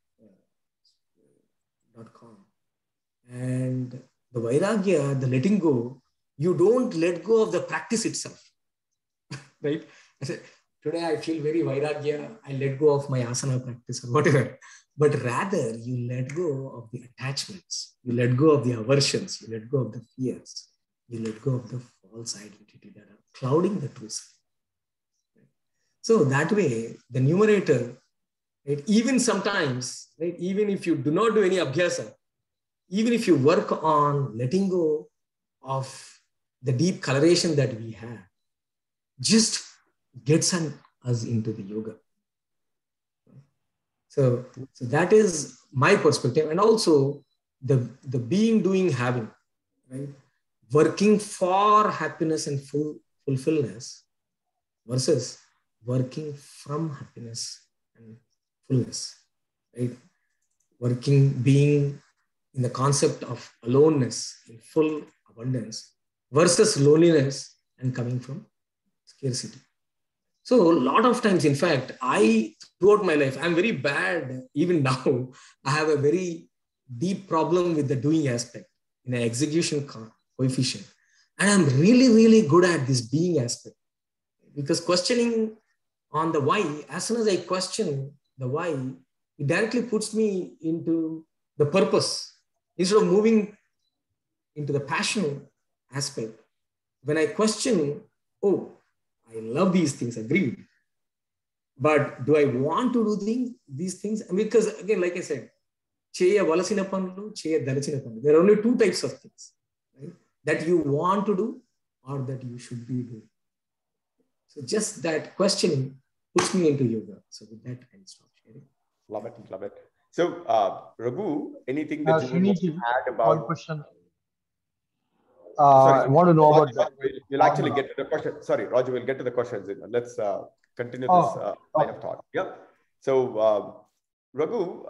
And the Vairagya, the letting go, you don't let go of the practice itself, right? I said, today I feel very Vairagya, I let go of my asana practice or whatever. But rather, you let go of the attachments, you let go of the aversions, you let go of the fears, you let go of the false identity that are clouding the true self. So that way, the numerator, right, even sometimes, right, even if you do not do any abhyasa, even if you work on letting go of the deep coloration that we have, just gets us into the yoga. So that is my perspective. And also the being, doing, having, right? Working for happiness and fulfillment versus working from happiness and fullness, right? Working, being in the concept of aloneness in full abundance versus loneliness and coming from scarcity. So a lot of times, in fact, throughout my life, I'm very bad. Even now, I have a very deep problem with the doing aspect in an execution coefficient. And I'm really, really good at this being aspect. Because questioning on the why, as soon as I question the why, it directly puts me into the purpose. Instead of moving into the passion aspect, when I question, oh, I love these things, agreed. But do I want to do these things? Because again, like I said, cheya valasina panlu, cheya dalachina panlu. There are only two types of things, right? That you want to do or that you should be doing. So just that questioning puts me into yoga. So with that, I'll stop sharing. Love it, love it. So Raghu, anything that you want to add about? One question. I want to know about that. We'll actually get to the question. Sorry, Roger, we'll get to the questions. Let's continue this line of thought. Yeah. So Raghu,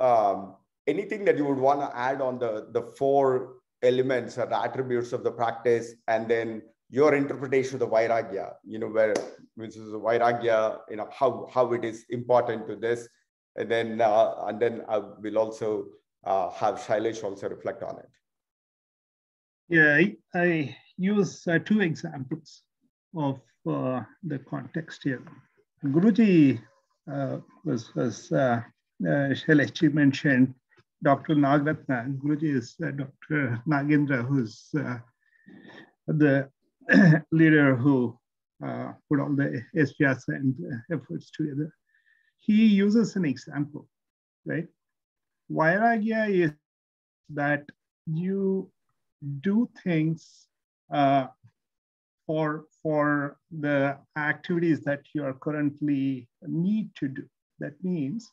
anything that you would want to add on the four elements or the attributes of the practice, and then your interpretation of the Vairagya, which is the Vairagya, how it is important to this, and then we'll also have Shailesh also reflect on it. Yeah, I use two examples of the context here. Guruji Shailesh mentioned Dr. Nagratna. Guruji is Dr. Nagendra, who's the leader who put all the SVS and efforts together. He uses an example, right? Vairagya is that you do things for the activities that you are currently need to do. That means,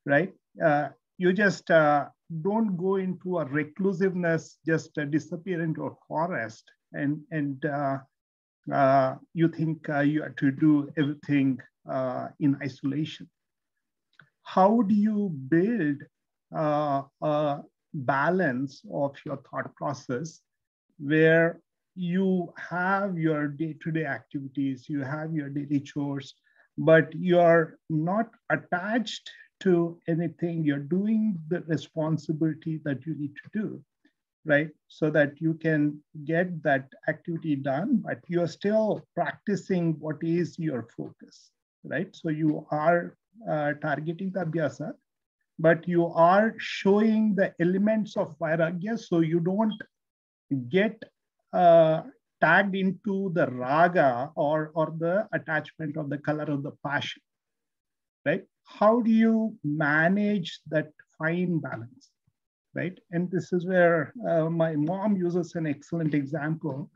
right? You just don't go into a reclusiveness, just disappear into a forest, and you think you have to do everything in isolation. How do you build a balance of your thought process where you have your day-to-day activities, you have your daily chores, but you're not attached to anything. You're doing the responsibility that you need to do, right? So that you can get that activity done, but you're still practicing what is your focus, right? So you are targeting the abhyasa, but you are showing the elements of Vairagya, so you don't get tagged into the raga or the attachment of the color of the passion, right? How do you manage that fine balance, right? And this is where my mom uses an excellent example.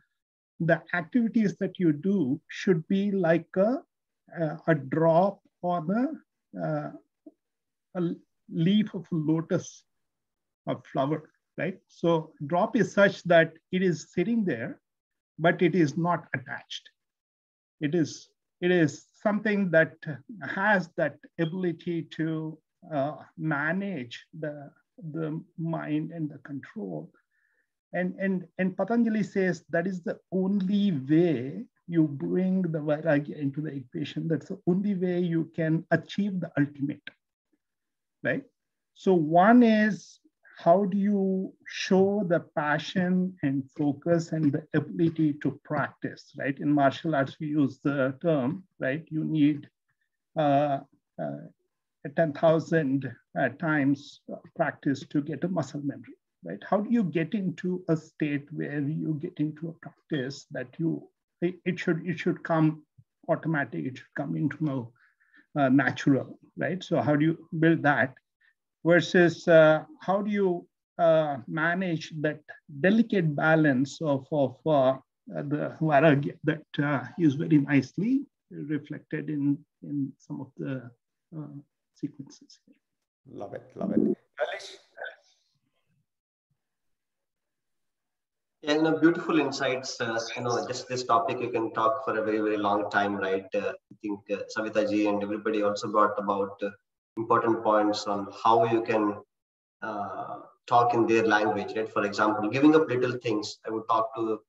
The activities that you do should be like a drop on a leaf of lotus, a flower, right? So drop is such that it is sitting there, but it is not attached. It is something that has that ability to manage the mind and the control. And Patanjali says that is the only way you bring the Vairagya into the equation. That's the only way you can achieve the ultimate, right? So one is, how do you show the passion and focus and the ability to practice, right? In martial arts, we use the term, right? You need 10,000 times practice to get a muscle memory, right? How do you get into a state where you get into a practice that it should come automatic, it should come into natural, right? So how do you build that? Versus how do you manage that delicate balance of the Vairagya that is very nicely reflected in some of the sequences here. Love it, love it. Kailash? Yeah, beautiful insights. Just this topic you can talk for a very, very long time, right? I think Savita ji and everybody also brought about important points on how you can talk in their language, right? For example, giving up little things. I would talk to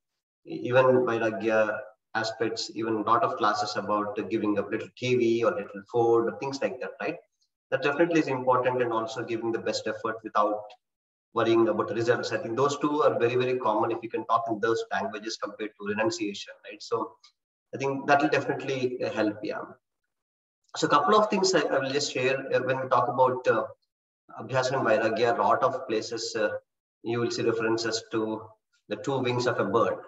even Vairagya aspects, even a lot of classes about giving up little TV or little food or things like that, right? That definitely is important, and also giving the best effort without worrying about the results. I think those two are very, very common if you can talk in those languages compared to renunciation, right? So I think that will definitely help, yeah. So a couple of things I will just share when we talk about Abhyasa and Vairagya. A lot of places you will see references to the two wings of a bird.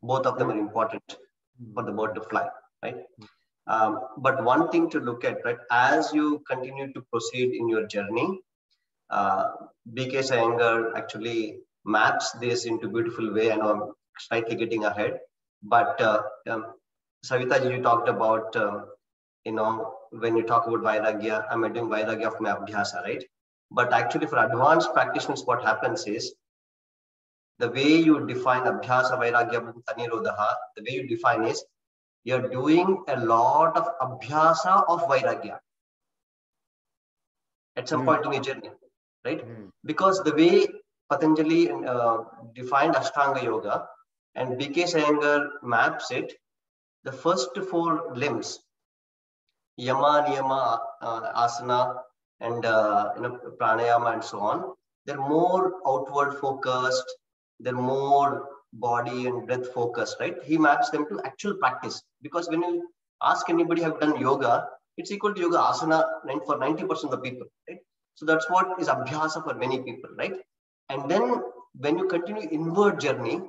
Both of them are important for the bird to fly, right? But one thing to look at, right, as you continue to proceed in your journey, B.K. Iyengar actually maps this into a beautiful way. I know I'm slightly getting ahead, but Savita ji, you talked about, when you talk about Vairagya, I'm doing Vairagya of my Abhyasa, right? But actually for advanced practitioners, what happens is, the way you define Abhyasa, Vairagya, Tanirodha, the way you define is, you're doing a lot of Abhyasa of Vairagya at some point in your journey, right? Because the way Patanjali defined Ashtanga Yoga and B.K. Iyengar maps it, the first four limbs, Yama, Niyama, Asana, and Pranayama, and so on, they're more outward focused, they're more body and breath focused, right? He maps them to actual practice, because when you ask anybody who have done yoga, it's equal to yoga asana for 90% of the people, right? So that's what is Abhyasa for many people, right? And then when you continue inward journey,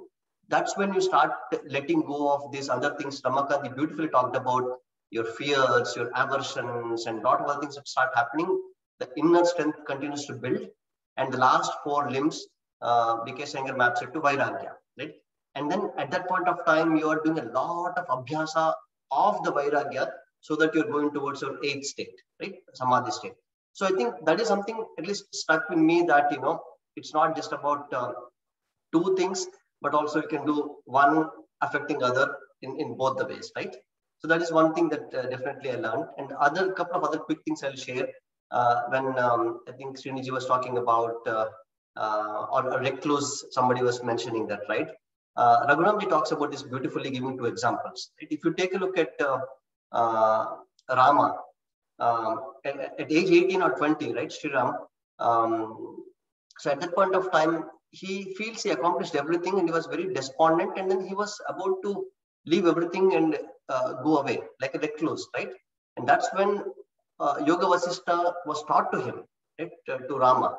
that's when you start letting go of these other things. Ramakant beautifully talked about your fears, your aversions, and a lot of other things that start happening. The inner strength continues to build. And the last four limbs, B.K. Iyengar maps it to Vairagya, right? And then at that point of time, you are doing a lot of Abhyasa of the Vairagya, so that you're going towards your 8th state, right? Samadhi state. So I think that is something at least stuck with me, that, it's not just about two things, but also you can do one affecting other in both the ways, right? So that is one thing that definitely I learned. And other couple of other quick things I'll share. When I think Sriniji was talking about, or a recluse, somebody was mentioning that, right? Raghuramji talks about this beautifully, giving two examples. Right? If you take a look at Rama, at age 18 or 20, right, Sri Ram, so at that point of time, he feels he accomplished everything and he was very despondent, and then he was about to leave everything and go away like a recluse, right? And that's when Yoga Vasishtha was taught to him, right, to Rama.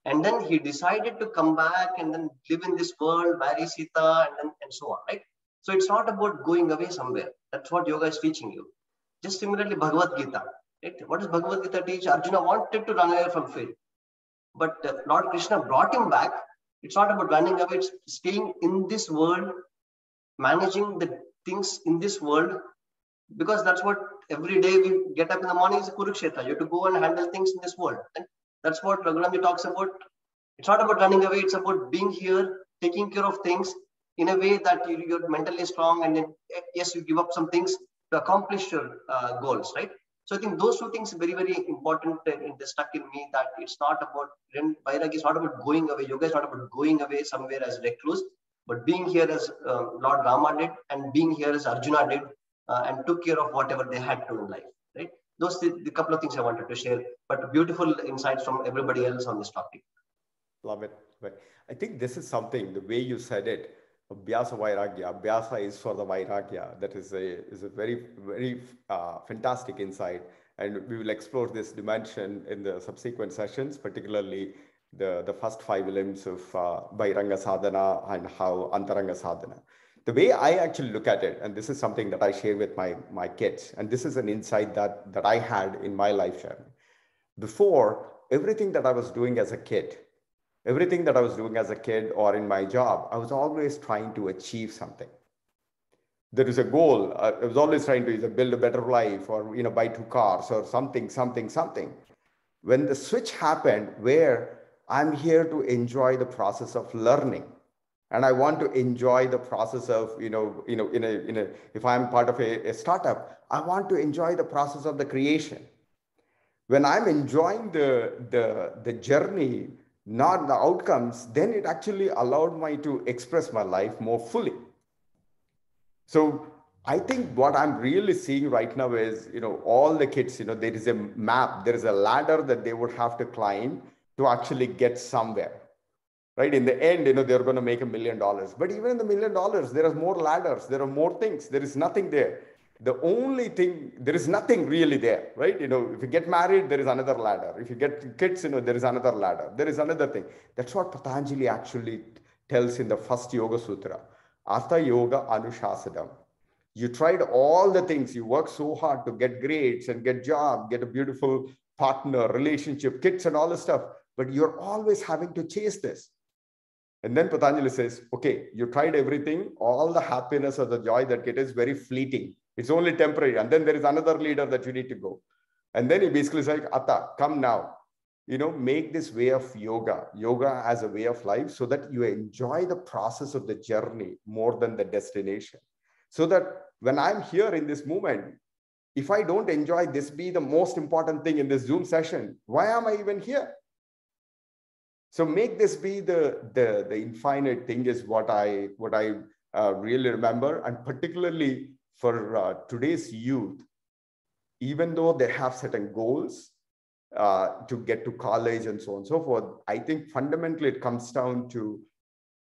And then he decided to come back and then live in this world, marry Sita, and so on, right? So it's not about going away somewhere. That's what yoga is teaching you. Just similarly, Bhagavad Gita, right? What does Bhagavad Gita teach? Arjuna wanted to run away from field, but Lord Krishna brought him back. It's not about running away. It's staying in this world, managing the things in this world, because that's what every day we get up in the morning is a Kurukshetra. You have to go and handle things in this world. And That's what Raghuramji talks about. It's not about running away. It's about being here, taking care of things in a way that you're mentally strong, and then, yes, you give up some things to accomplish your goals, right? So I think those two things are very, very important and they're stuck in me, that it's not about, Vairagya is not about going away. Yoga is not about going away somewhere as recluse, but being here as Lord Rama did, and being here as Arjuna did, and took care of whatever they had to in life, right? Those are the couple of things I wanted to share, but beautiful insights from everybody else on this topic. Love it. But I think this is something, the way you said it, Abhyasa Vairagya. Abhyasa is for the Vairagya. That is a very, very fantastic insight. And we will explore this dimension in the subsequent sessions, particularly the first 5 limbs of Vairanga Sadhana and how Antaranga Sadhana. The way I actually look at it, and this is something that I share with my kids, and this is an insight that I had in my life journey. Before, everything that I was doing as a kid, or in my job, I was always trying to achieve something. There is a goal. I was always trying to either build a better life or, buy 2 cars or something. When the switch happened where I'm here to enjoy the process of learning, and I want to enjoy the process of, if I'm part of a startup, I want to enjoy the process of the creation. When I'm enjoying the journey, not the outcomes, then it actually allowed me to express my life more fully. So I think what I'm really seeing right now is, all the kids, there is a map, there is a ladder that they would have to climb to actually get somewhere, right? In the end, they're going to make $1 million. But even in the $1 million, there are more ladders, there are more things. There is nothing there. The only thing, there is nothing really there, right? If you get married, there is another ladder. If you get kids, there is another ladder. There is another thing. That's what Patanjali actually tells in the first Yoga Sutra. Atha Yoga Anushasana. You tried all the things. You worked so hard to get grades and get job, get a beautiful partner, relationship, kids and all this stuff. But you're always having to chase this. And then Patanjali says, okay, you tried everything. All the happiness or the joy that it is very fleeting. It's only temporary. And then there is another leader that you need to go. And then he basically says, Atta, come now. Make this way of yoga as a way of life, so that you enjoy the process of the journey more than the destination. So that when I'm here in this moment, if I don't enjoy this be the most important thing in this Zoom session, why am I even here? So make this be the infinite thing is what I really remember. And particularly for today's youth, even though they have certain goals to get to college and so on and so forth, I think fundamentally it comes down to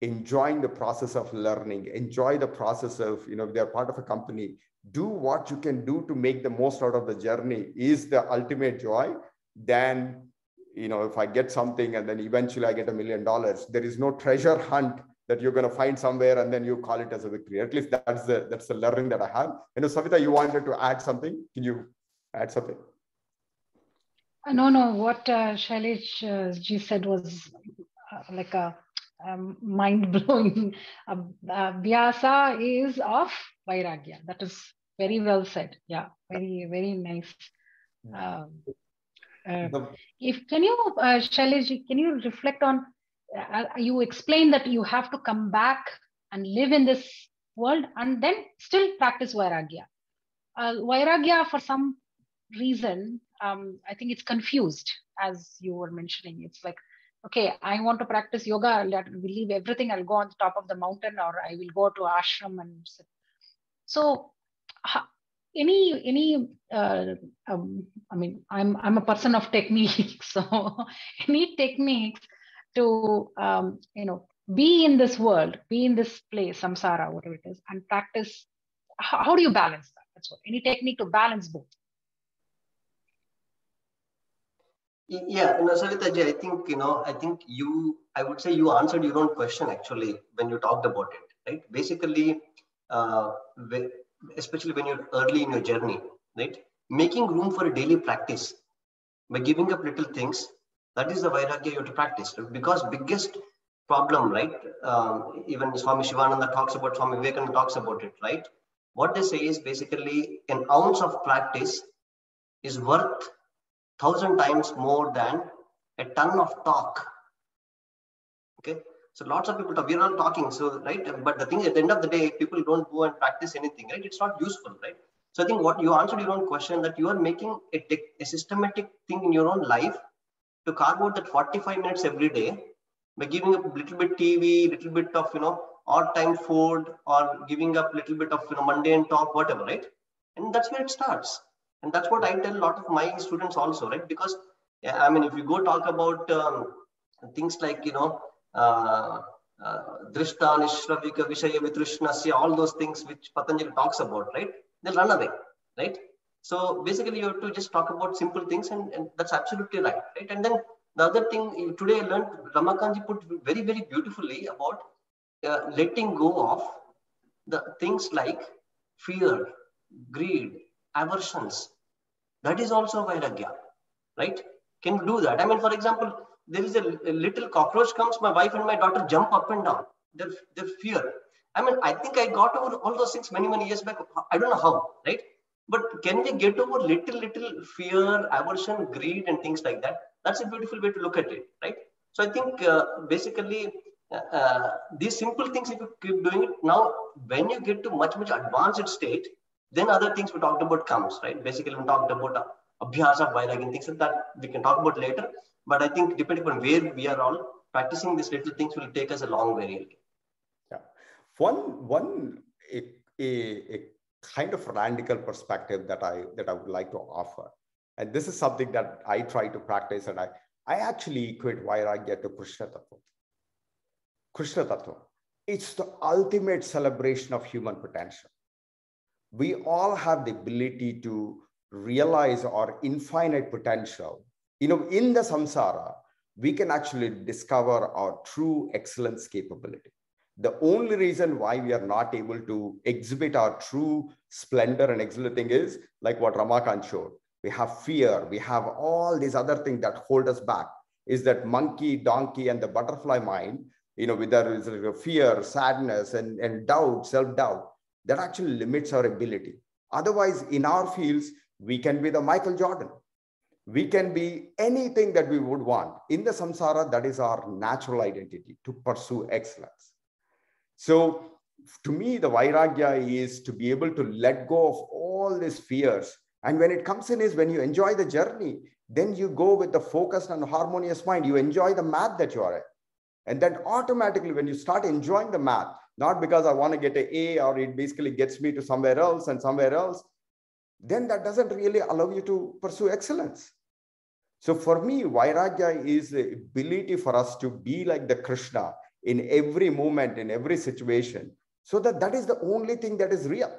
enjoying the process of learning, enjoy the process of, if they're part of a company, do what you can do to make the most out of the journey is the ultimate joy. Then, if I get something and then eventually I get $1 million, there is no treasure hunt that you're going to find somewhere and then you call it as a victory. At least that's the learning that I have. Savita, you wanted to add something? Can you add something? No. What Shailesh ji said was like a mind-blowing. Vyasa is of Vairagya. That is very well said. Yeah, very, very nice. Can you, Shailesh ji, can you reflect on, you explained that you have to come back and live in this world and then still practice Vairagya. Vairagya, for some reason, I think it's confused, as you were mentioning. It's like, okay, I want to practice yoga, I'll leave everything, I'll go on the top of the mountain, or I will go to ashram and sit. So I mean, I'm a person of technique, so any techniques to be in this world, be in this place, samsara, whatever it is, and practice. How do you balance that? That's what. Any technique to balance both? Yeah, Savita ji, I would say you answered your own question actually when you talked about it, right? Basically, especially when you're early in your journey, right? Making room for a daily practice by giving up little things, that is the Vairagya you have to practice. Because biggest problem, right? Even Swami Shivananda talks about, Swami Vivekananda talks about it, right? What they say is basically an ounce of practice is worth 1,000 times more than a ton of talk. Okay, so lots of people talk. We're all talking, so right. But the thing at the end of the day, people don't go and practice anything, right? It's not useful, right? So I think what you answered your own question, that you are making a systematic thing in your own life to carve out that 45 minutes every day by giving up a little bit TV, little bit of odd time food, or giving up a little bit of mundane talk, whatever, right? And that's where it starts. And that's what I tell a lot of my students also, right? Because I mean, if you go talk about things like drishta, nishravika, vishaya, vitrishnasya, all those things which Patanjali talks about, right? They'll run away, right? So basically, you have to just talk about simple things, and that's absolutely right, right? And then the other thing today I learned, Ramakanji put very, very beautifully about letting go of the things like fear, greed, aversions. That is also Vairagya, right? Can you do that? I mean, for example, there is a little cockroach comes, my wife and my daughter jump up and down. Their fear. I mean, I think I got over all those things many, many years back. I don't know how, right? But can we get over little fear, aversion, greed, and things like that? That's a beautiful way to look at it, right? So I think basically these simple things, if you keep doing it, now when you get to much, much advanced state, then other things we talked about comes, right? Basically, we talked about abhyas of Vairagya and things like that we can talk about later. But I think depending on where we are all practicing these little things will take us a long way, really. Yeah. A kind of radical perspective that I would like to offer. And this is something that I try to practice, and I actually equate Vairagya to Krishna Tattva. Krishna Tattva. It's the ultimate celebration of human potential. We all have the ability to realize our infinite potential. In the samsara, we can actually discover our true excellence capability. The only reason why we are not able to exhibit our true splendor and excellent thing is like what Ramakant showed. We have fear, we have all these other things that hold us back. Is that monkey, donkey, and the butterfly mind, whether it's fear, sadness, and doubt, self-doubt, that actually limits our ability. Otherwise, in our fields, we can be the Michael Jordan. We can be anything that we would want. In the samsara, that is our natural identity, to pursue excellence. So to me, the Vairagya is to be able to let go of all these fears. And when it comes in is when you enjoy the journey, then you go with the focused and harmonious mind. You enjoy the math that you are in. And then automatically, when you start enjoying the math, not because I want to get an A or it basically gets me to somewhere else and somewhere else, then that doesn't really allow you to pursue excellence. So for me, Vairagya is the ability for us to be like the Krishna in every moment, in every situation, so that is the only thing that is real.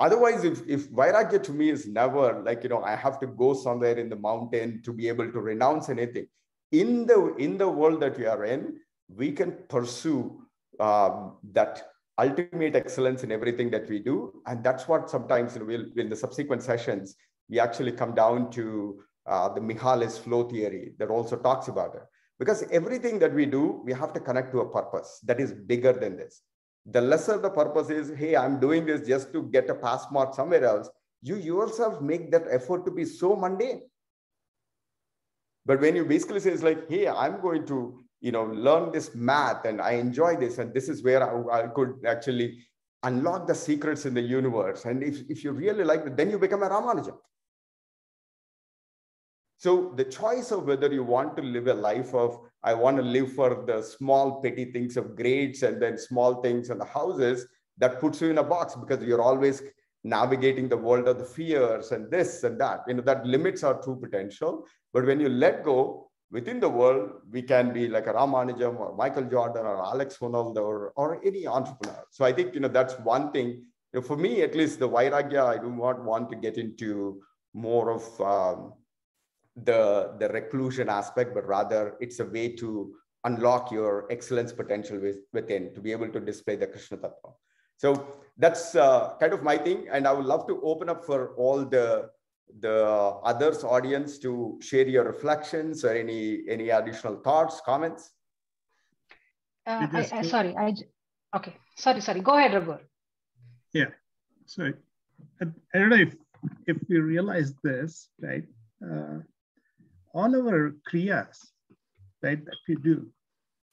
Otherwise, if Vairagya to me is never like, I have to go somewhere in the mountain to be able to renounce anything. In the world that we are in, we can pursue that ultimate excellence in everything that we do. And that's what sometimes in the subsequent sessions, we actually come down to the Mihaly's flow theory that also talks about it. Because everything that we do, we have to connect to a purpose that is bigger than this. The lesser the purpose is, hey, I'm doing this just to get a pass mark somewhere else, you yourself make that effort to be so mundane. But when you basically say, it's like, hey, I'm going to learn this math and I enjoy this, and this is where I could actually unlock the secrets in the universe. And if you really like it, then you become a Ramanujan. So the choice of whether you want to live a life of, I want to live for the small petty things of grades and then small things and the houses, that puts you in a box because you're always navigating the world of the fears and this and that, that limits our true potential. But when you let go within the world, we can be like a Ramanujan or Michael Jordan or Alex Honnold or any entrepreneur. So I think, that's one thing. For me, at least the Vairagya, I do not want to get into more of the reclusion aspect, but rather it's a way to unlock your excellence potential within, to be able to display the Krishna Tattva. So that's kind of my thing. And I would love to open up for all the others audience to share your reflections or any additional thoughts, comments. Sorry. Go ahead, Raghu. Yeah. So I don't know if you realize this, right? all our kriyas, right, that we do,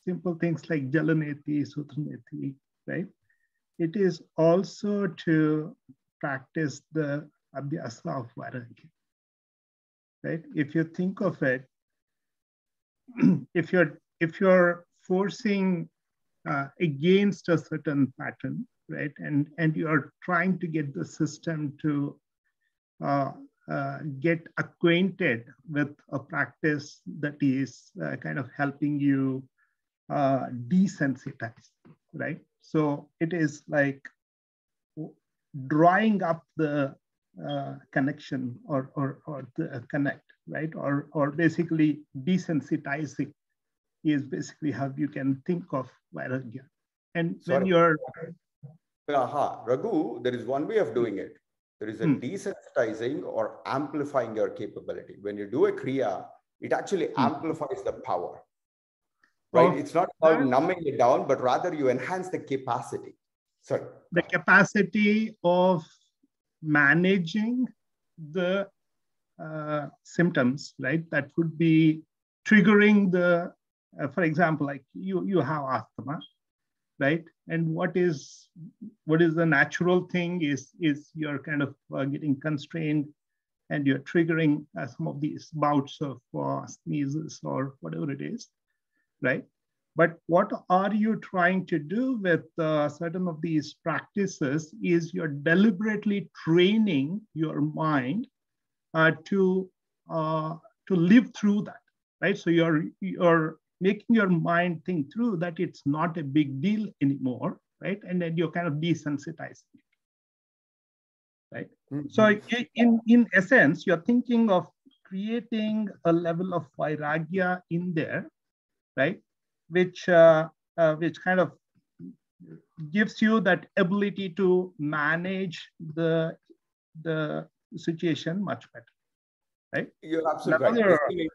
simple things like jalaneti, sutraneti, right? It is also to practice the abhyasa of Vairagya, right? If you think of it, if you're forcing against a certain pattern, right, and you are trying to get the system to get acquainted with a practice that is kind of helping you desensitize, right? So it is like drawing up the connection or the connect, right? Or basically desensitizing is basically how you can think of Vairagya. And when you're... Raghu, there is one way of doing it. There is a desensitizing or amplifying your capability. When you do a kriya, it actually amplifies the power, right? It's not about numbing it down, but rather you enhance the capacity. Sorry. The capacity of managing the symptoms, right? That would be triggering the, for example, like you have asthma, right? And what is the natural thing is you're kind of getting constrained and you're triggering some of these bouts of sneezes or whatever it is, right? But what are you trying to do with certain of these practices is you're deliberately training your mind to live through that, right? So you're making your mind think through that it's not a big deal anymore, right? And then you're kind of desensitizing it, right? So in essence, you're thinking of creating a level of Vairagya in there, right? Which kind of gives you that ability to manage the situation much better, right? You're absolutely right.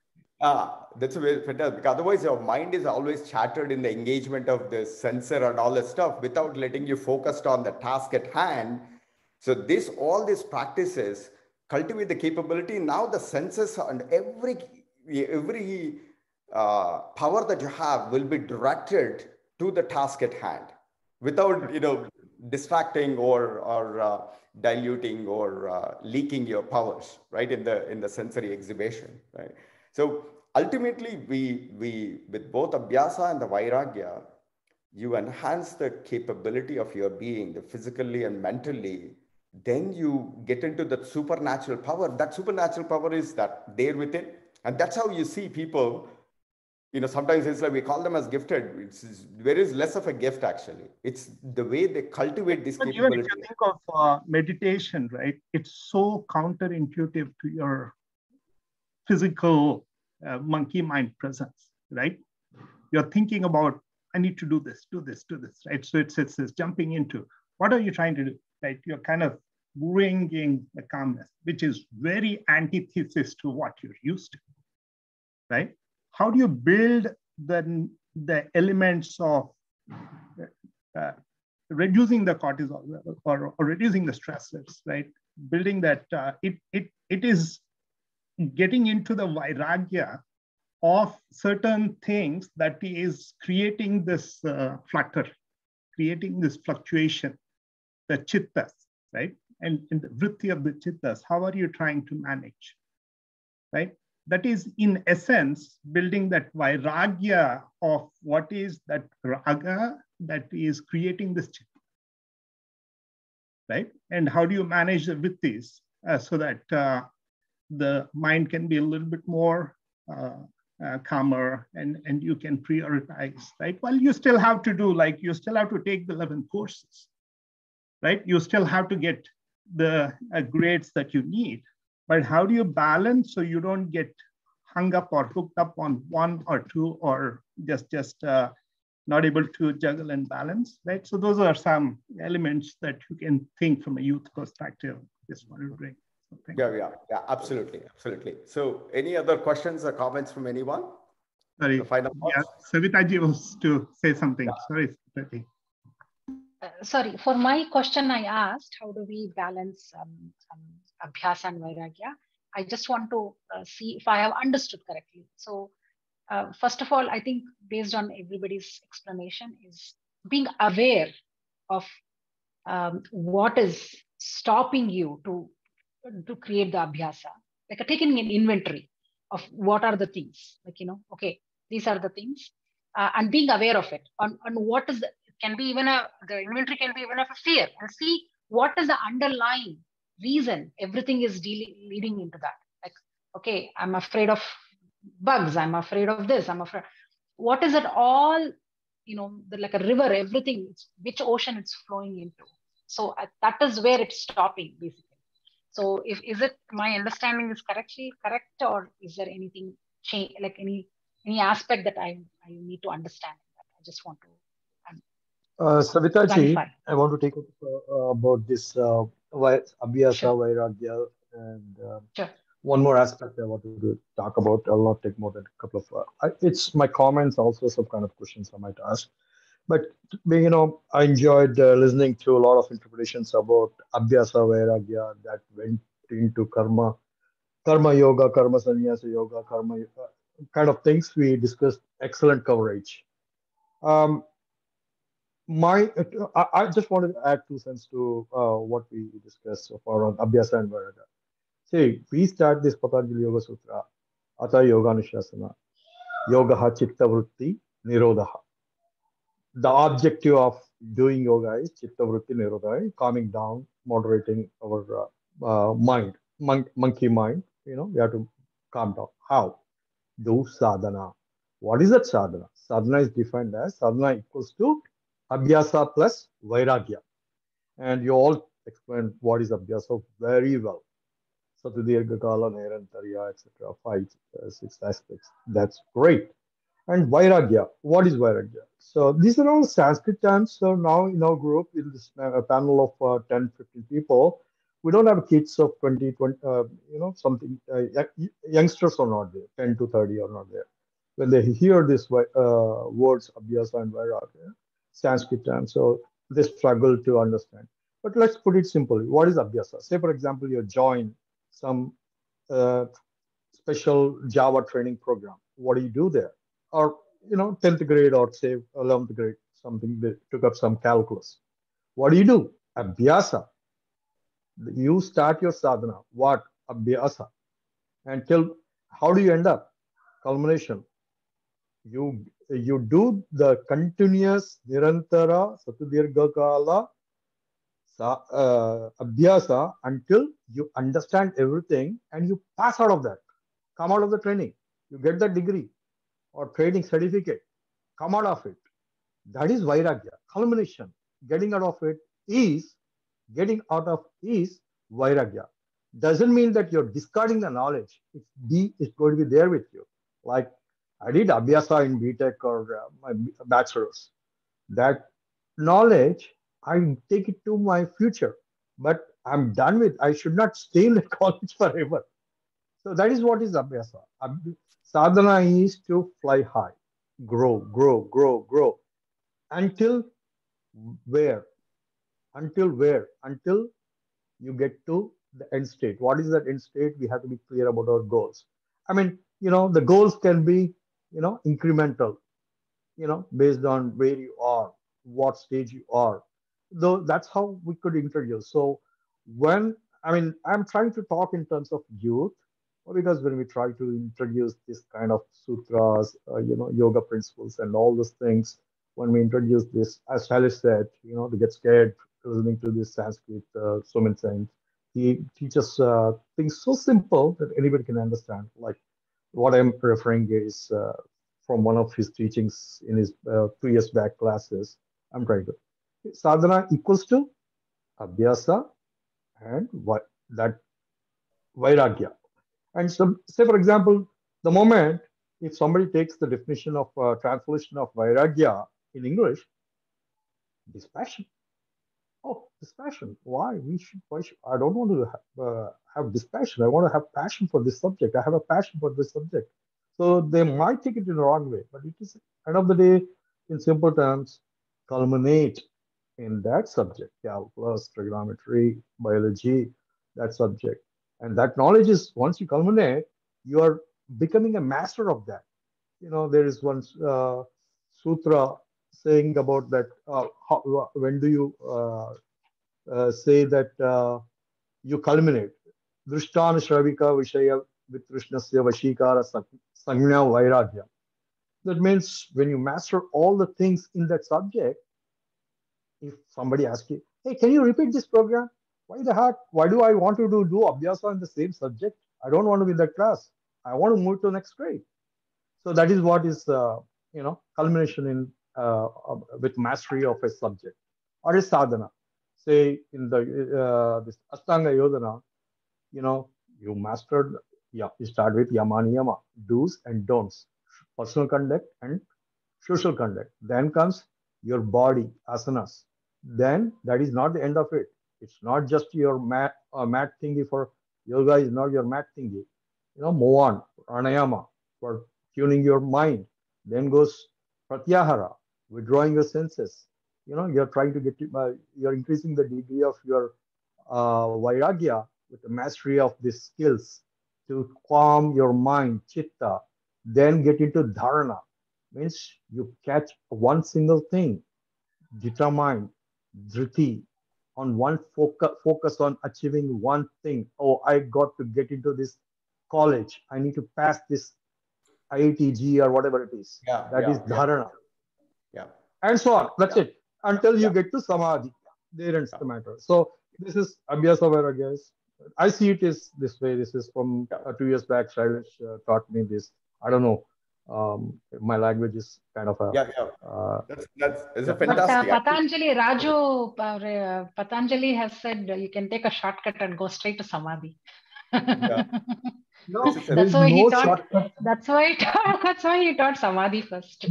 That's a very fantastic. Otherwise, your mind is always chattered in the engagement of the sensor and all that stuff without letting you focused on the task at hand. So all these practices cultivate the capability. Now the senses and every power that you have will be directed to the task at hand without distracting or diluting or leaking your powers, right, in the sensory exhibition, right? So ultimately we with both abhyasa and the vairagya, you enhance the capability of your being, the physically and mentally. Then you get into the supernatural power. That supernatural power is that there within, and that's how you see people. Sometimes it's like we call them as gifted. There is less of a gift, actually. It's the way they cultivate this capability. Even if you think of meditation, right, it's so counterintuitive to your physical monkey mind presence, right? You're thinking about, I need to do this, right? So it's jumping into, what are you trying to do, right? You're kind of bringing the calmness, which is very antithesis to what you're used to, right? How do you build the elements of reducing the cortisol or reducing the stressors, right? Building that, it is getting into the vairagya of certain things that is creating this flutter, creating this fluctuation, the chittas, right? And in the vritti of the chittas, how are you trying to manage, right? That is, in essence, building that vairagya of what is that raga that is creating this chitta, right? And how do you manage the vrittis so that the mind can be a little bit more calmer and you can prioritize, right? Well, you still have to do, like, you still have to take the 11 courses, right? You still have to get the grades that you need. But how do you balance so you don't get hung up or hooked up on one or two or just not able to juggle and balance, right? So those are some elements that you can think from a youth perspective. Just want to bring something. Yeah, absolutely. So any other questions or comments from anyone? Sorry, yeah, Savitaji was to say something. Yeah. Sorry, Savitaji. Sorry, for my question, I asked, how do we balance abhyasa and vairagya? I just want to see if I have understood correctly. So first of all, I think based on everybody's explanation is being aware of what is stopping you to create the abhyasa, like taking an inventory of what are the things, like, okay, these are the things, and being aware of it on what is can be even the inventory can be even of a fear, and see what is the underlying reason everything is leading into that. Like, okay, I'm afraid of bugs, I'm afraid of this, I'm afraid, what is it all, like a river, everything, which ocean it's flowing into. So that is where it's stopping, basically. So is it my understanding is correct, or is there anything change, like any aspect that I need to understand? I just want to Savita ji, clarify. I want to take up about this Abhyasa, Sure, Vairagya, and sure. one more aspect I want to talk about. I'll not take more than a couple of. It's my comments, also some kind of questions I might ask. But I enjoyed listening to a lot of interpretations about Abhyasa, Vairagya that went into karma yoga, karma sannyasa yoga, karma kind of things. We discussed excellent coverage. Um, I just wanted to add 2 cents to what we discussed so far on Abhyasa and Vairagya. See, we start this Patanjali Yoga Sutra, Ata Yoga Nishasana, Yoga Chitta Vritti, Nirodha. The objective of doing yoga is Chitta Vritti Nirodha, calming down, moderating our mind, monkey mind. We have to calm down. How? Do sadhana. What is that sadhana? Sadhana is defined as sadhana equals to Abhyasa plus Vairagya. And you all explained what is Abhyasa very well. Satyadirghakala, Nairantarya, etc. 5, 6 aspects. That's great. And Vairagya. What is Vairagya? So these are all Sanskrit terms. So now in our group, in this panel of 10, 15 people, we don't have kids of 20, 20 something. Youngsters are not there. 10 to 30 are not there. When they hear these words, Abhyasa and Vairagya, Sanskrit terms, so they struggle to understand. But let's put it simply. What is Abhyasa? Say, for example, you join some uh, special Java training program. What do you do there? Or 10th grade or say 11th grade, something they took up some calculus. What do you do? Abhyasa. You start your sadhana. What? Abhyasa. Until how do you end up? Culmination. You do the continuous nirantara satyadirghakala abhyasa until you understand everything and you pass out of that. Come out of the training. You get the degree or training certificate. Come out of it. That is Vairagya. Culmination. Getting out of it is Vairagya. Doesn't mean that you're discarding the knowledge. It's going to be there with you. Like I did Abhyasa in BTech or my bachelor's. That knowledge, I take it to my future. But I'm done with. I should not stay in the college forever. So that is what is Abhyasa. Sadhana is to fly high, grow, grow, grow, grow. Until where? Until where? Until you get to the end state. What is that end state? We have to be clear about our goals. I mean, the goals can be, incremental, based on where you are, what stage you are. Though that's how we could introduce. So I'm trying to talk in terms of youth, because when we try to introduce this kind of sutras, yoga principles and all those things, when we introduce this, as Shailesh said, to get scared listening to this Sanskrit, so many things. He teaches things so simple that anybody can understand. Like what I'm referring is from one of his teachings in his 2 years back classes. I'm trying to. Sadhana equals to Abhyasa and that Vairagya. And so, say, for example, the moment if somebody takes the definition of translation of Vairagya in English, dispassion. Oh, dispassion. Why? I don't want to have dispassion. I want to have passion for this subject. I have a passion for this subject. So they might take it in the wrong way, but it is, end of the day, in simple terms, culminate in that subject, calculus, trigonometry, biology, that subject. And that knowledge is, once you culminate, you are becoming a master of that. There is one sutra saying about that. When do you say that you culminate? Drishtana Shravika Vishaya Vitrushnasya Vashikara Sangnya Vairagya. That means when you master all the things in that subject, if somebody asks you, hey, can you repeat this program? Why the heck? Why do I want to do Abhyasa in the same subject? I don't want to be in that class. I want to move to the next grade. So that is what is, culmination in with mastery of a subject or a sadhana. Say in the this Ashtanga Yoga, you mastered, you start with Yama, Niyama, do's and don'ts, personal conduct and social conduct. Then comes your body, asanas. Then that is not the end of it. It's not just your mat thingy for yoga is not your mat thingy. Move on, Pranayama for tuning your mind. Then goes Pratyahara, withdrawing your senses. You're trying to you're increasing the degree of your Vairagya with the mastery of these skills to calm your mind, chitta. Then get into dharana, means you catch one single thing, determined, dhriti, on one focus on achieving one thing. Oh, I got to get into this college. I need to pass this IITG or whatever it is. That is dharana. Yeah. And so on. That's it. Until you get to samadhi. There ends the matter. So this is Abhyasa Vairagya. I see it is this way. This is from 2 years back. Shailesh taught me this. I don't know. My language is kind of a that's a fantastic. But Patanjali has said you can take a shortcut and go straight to samadhi. No, that's why he taught. That's why he taught samadhi first.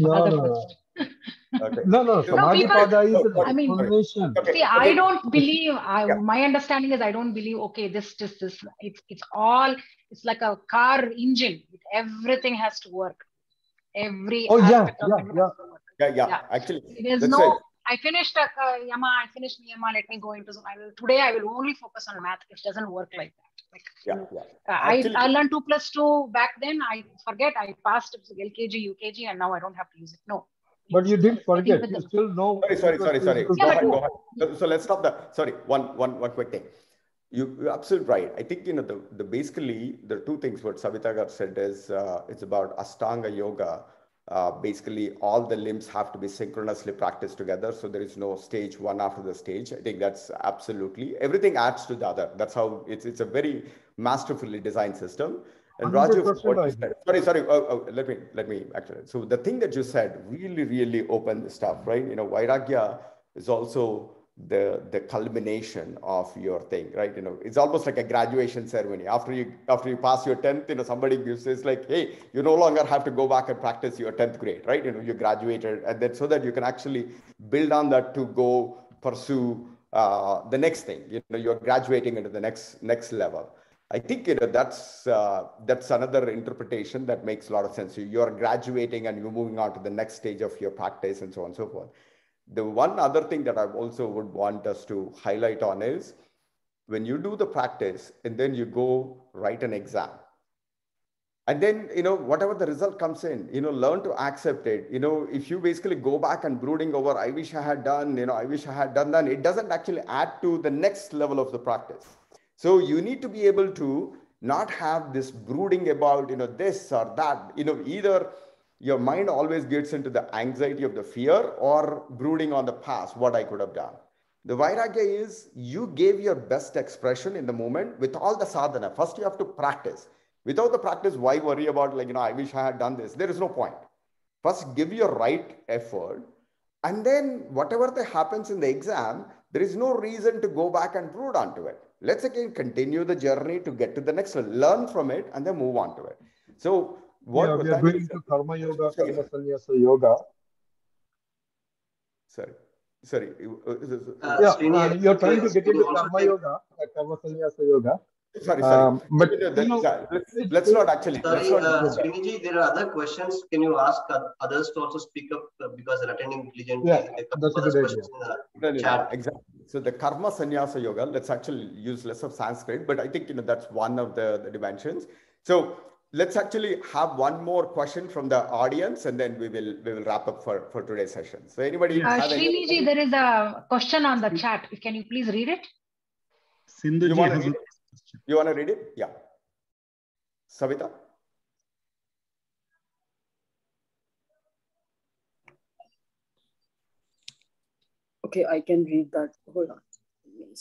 Okay. No. Samadhi pada is an explanation. See, I don't believe. My understanding is I don't believe. Okay, this. It's all. It's like a car engine. Everything has to work. Every aspect of it has to work. Yeah. Actually, there's no. Right. I finished Yama. I finished Niyama. Let me go into. Today I will only focus on math. It doesn't work like that. I learned 2 + 2 back then. I forget. I passed LKG, UKG, and now I don't have to use it. No. But you didn't forget. You still know. Sorry. Go ahead. So let's stop that. Sorry. One quick thing. You're absolutely right. I think the basically the two things what Savita said is it's about Ashtanga Yoga. Basically, all the limbs have to be synchronously practiced together. So there is no stage one after the stage. I think that's absolutely everything adds to the other. That's how it's a very masterfully designed system. And Raju, what you said, sorry. Let me actually. So the thing that you said really opened the stuff, right? Vairagya is also the culmination of your thing, right? It's almost like a graduation ceremony. After you pass your 10th, somebody gives this like, hey, you no longer have to go back and practice your 10th grade, right? You graduated, and then so that you can actually build on that to go pursue the next thing. You're graduating into the next level. I think that's another interpretation that makes a lot of sense. You're graduating and you're moving on to the next stage of your practice and so on and so forth. The one other thing that I also would want us to highlight on is when you do the practice and then you go write an exam. And then, whatever the result comes in, learn to accept it. If you basically go back and brooding over, I wish I had done, I wish I had done that, it doesn't actually add to the next level of the practice. So you need to be able to not have this brooding about, this or that, either your mind always gets into the anxiety of the fear or brooding on the past, what I could have done. The Vairagya is you gave your best expression in the moment with all the sadhana. First, you have to practice. Without the practice, why worry about I wish I had done this? There is no point. First, give your right effort. And then whatever that happens in the exam, there is no reason to go back and brood onto it. Let's again continue the journey to get to the next one. Learn from it and then move on to it. So what we are going to Karma Yoga, Karma Sannyasa Yoga. Sorry. You're trying to get into Karma Yoga, Karma Sannyasa Yoga. Sorry. But let's not actually. Sriniji, there are other questions. Can you ask others to also speak up because they're attending diligently? Yeah, that's a good idea. Chat. Exactly. So the karma sannyasa yoga, let's actually use less of Sanskrit, but I think, that's one of the dimensions. So let's actually have one more question from the audience, and then we will wrap up for today's session. So anybody have Srini ji, there is a question on the chat. Can you please read it? Sindhu ji has a question. You want to read it? Yeah. Savita? Okay, I can read that. Hold on.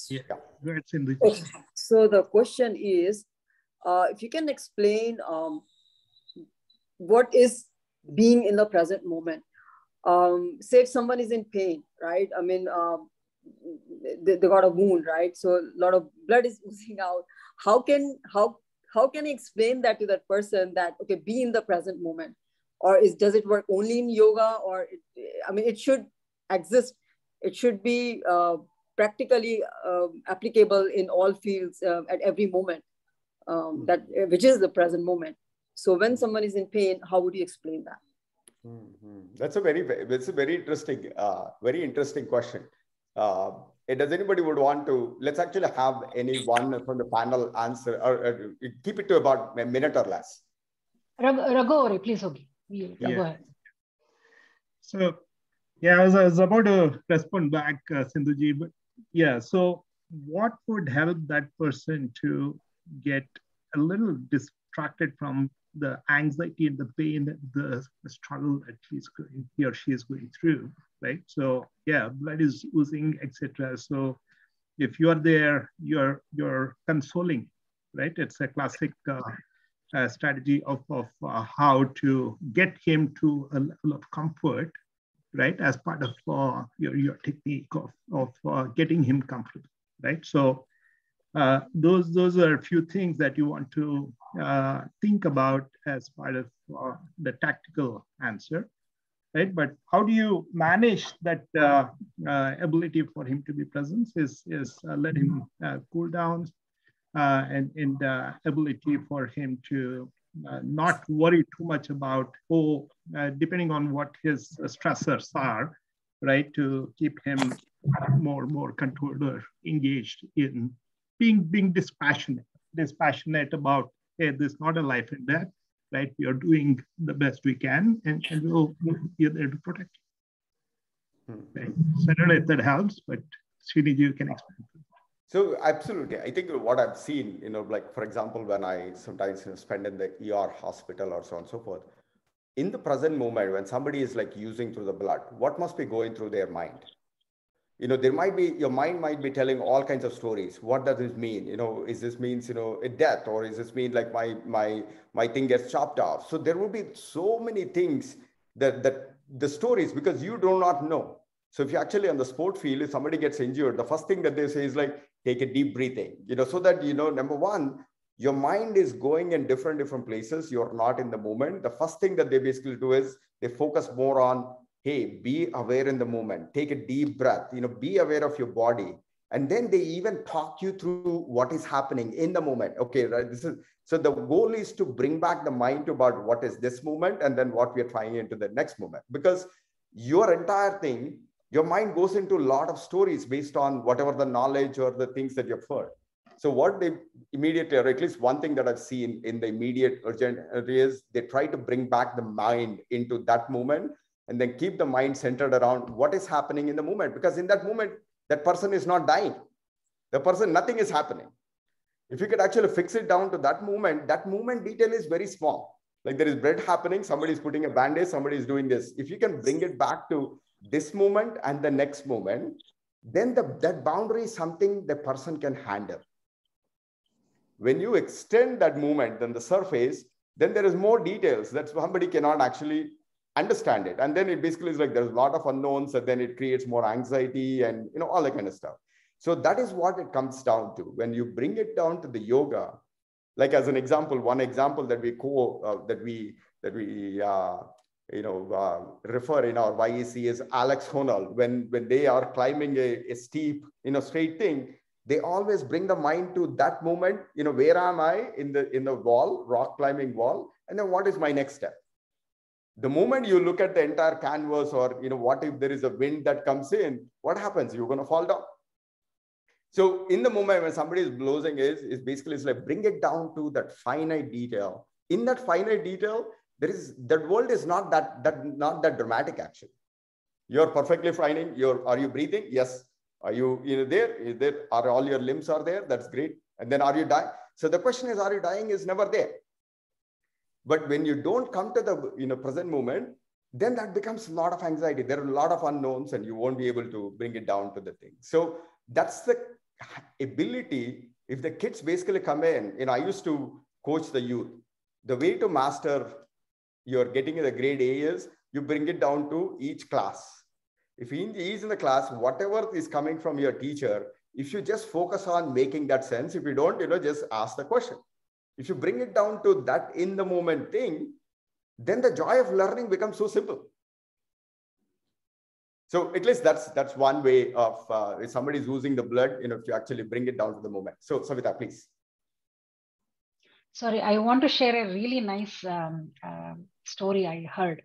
Yeah. Go ahead, Sindhu ji. Okay. So the question is, if you can explain what is being in the present moment. Say if someone is in pain, right? I mean, they got a wound, right? So a lot of blood is oozing out. How can you explain that to that person that, okay, be in the present moment? Or does it work only in yoga? Or, it should exist. It should be practically applicable in all fields at every moment, which is the present moment. So when someone is in pain, how would you explain that? That's a very interesting question. Does anybody would want to, let's actually have anyone from the panel answer, or keep it to about a minute or less. Raghu, please, go ahead. So, yeah, I was about to respond back, Sindhuji, but yeah, so what would help that person to get a little distracted from the anxiety and the pain, the struggle that he or she is going through, right? So yeah, blood is oozing, etc. So if you are there, you're consoling, right? It's a classic strategy of how to get him to a level of comfort, right? As part of your technique of getting him comfortable, right? So those are a few things that you want to think about as part of the tactical answer, right? But how do you manage that ability for him to be present is let him cool down, and ability for him to not worry too much about, depending on what his stressors are, right? To keep him more controlled or engaged in being dispassionate about, hey, this is not a life and death, right? We are doing the best we can, and we'll be there to protect you. Right? So I don't know if that helps, but Srini, you can explain. So absolutely, I think what I've seen, like for example, when I sometimes spend in the ER hospital or so on and so forth, in the present moment, when somebody is like using through the blood, what must be going through their mind? There might be, your mind might be telling all kinds of stories. What does this mean? Is this means, a death, or is this mean like my thing gets chopped off? So there will be so many things that the stories, because you do not know. So if you're actually on the sport field, if somebody gets injured, the first thing that they say is like, take a deep breathing, so that, number one, your mind is going in different places. You're not in the moment. The first thing that they basically do is they focus more on, hey, be aware in the moment, take a deep breath, be aware of your body. And then they even talk you through what is happening in the moment. Okay, right. So the goal is to bring back the mind to about what is this moment and then what we are trying into the next moment. Because your entire thing, your mind goes into a lot of stories based on whatever the knowledge or the things that you've heard. So what they immediately, or at least one thing that I've seen in the immediate urgent is they try to bring back the mind into that moment and then keep the mind centered around what is happening in the moment. Because in that moment, that person is not dying. The person, nothing is happening. If you could actually fix it down to that moment detail is very small. Like there is bread happening, somebody is putting a band-aid, somebody is doing this. If you can bring it back to this moment and the next moment, then that boundary is something the person can handle. When you extend that movement, then the surface, then there is more details that somebody cannot actually understand it. And then it basically is like there's a lot of unknowns, and then it creates more anxiety and all that kind of stuff. So that is what it comes down to. When you bring it down to the yoga, like as an example, one example that we refer in our YEC is Alex Honnold. When they are climbing a steep, straight thing, they always bring the mind to that moment. Where am I in the wall, rock climbing wall? And then what is my next step? The moment you look at the entire canvas, or what if there is a wind that comes in, what happens? You're going to fall down. So in the moment when somebody is blowing is basically it's like bring it down to that finite detail. In that finite detail, that world is not that dramatic actually. You're perfectly fine. Are you breathing? Yes. Are you there? Are all your limbs are there? That's great. And then are you dying? So the question is, are you dying is never there. But when you don't come to the present moment, then that becomes a lot of anxiety. There are a lot of unknowns and you won't be able to bring it down to the thing. So that's the ability. If the kids basically come in, I used to coach the youth. The way to master you're getting the grade A is you bring it down to each class. If he is in the class, whatever is coming from your teacher, if you just focus on making that sense, if you don't, just ask the question. If you bring it down to that in the moment thing, then the joy of learning becomes so simple. So at least that's one way of if somebody is losing the blood, to actually bring it down to the moment. So Savita, please. Sorry, I want to share a really nice story I heard.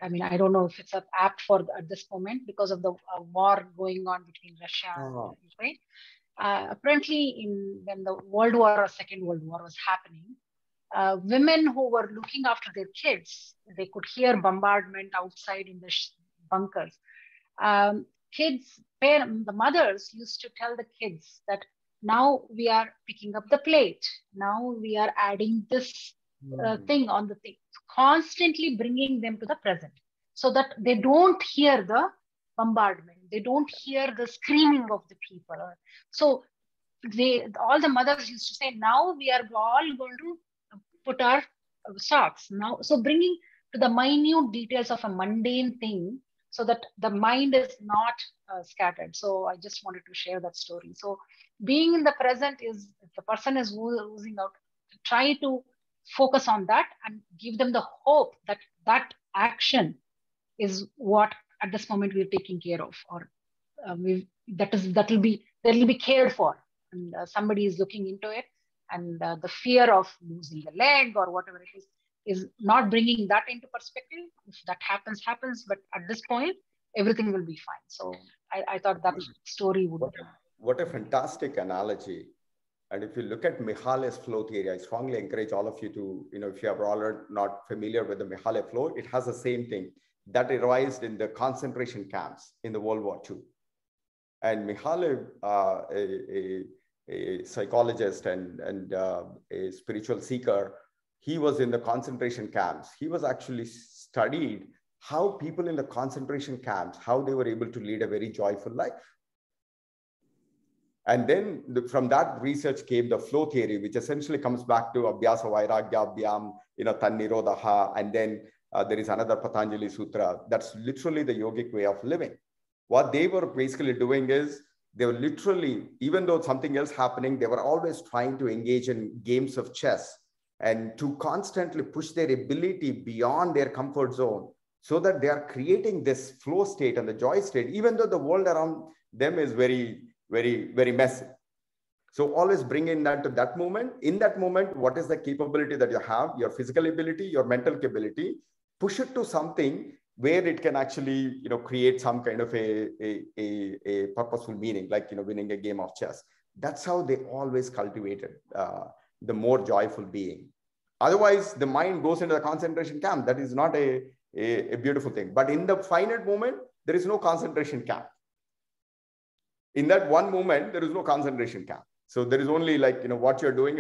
I mean, I don't know if it's apt for at this moment because of the war going on between Russia and Ukraine. Apparently, when the World War or Second World War was happening, women who were looking after their kids, they could hear bombardment outside in the bunkers. The mothers used to tell the kids that now we are picking up the plate. Now we are adding this thing on the thing, constantly bringing them to the present so that they don't hear the bombardment. They don't hear the screaming of the people. So all the mothers used to say, now we are all going to put our socks now. So bringing to the minute details of a mundane thing so that the mind is not scattered. So I just wanted to share that story. So being in the present is, if the person is losing out, try to focus on that and give them the hope that that action is what at this moment we're taking care of, or that will be cared for, and somebody is looking into it, and the fear of losing the leg or whatever it is not bringing that into perspective. If that happens, but at this point, everything will be fine. So I thought that story would. What a fantastic analogy. And if you look at Mihal's flow theory, I strongly encourage all of you to, if you are already not familiar with the Mihaly flow, it has the same thing that arose in the concentration camps in the World War II. And Mihaly, a psychologist and a spiritual seeker, he was in the concentration camps. He was actually studied how people in the concentration camps, how they were able to lead a very joyful life. And then from that research came the flow theory, which essentially comes back to Abhyasa Vairagya Abhyam, Tannirodha. And then there is another Patanjali Sutra. That's literally the yogic way of living. What they were basically doing is they were literally, even though something else happening, they were always trying to engage in games of chess and to constantly push their ability beyond their comfort zone so that they are creating this flow state and the joy state, even though the world around them is very, very, very messy. So always bring in that to that moment. In that moment, what is the capability that you have, your physical ability, your mental ability, push it to something where it can actually, create some kind of a purposeful meaning, like, winning a game of chess. That's how they always cultivated the more joyful being. Otherwise, the mind goes into the concentration camp. That is not a beautiful thing. But in the finite moment, there is no concentration camp. In that one moment, there is no concentration camp. So there is only what you're doing,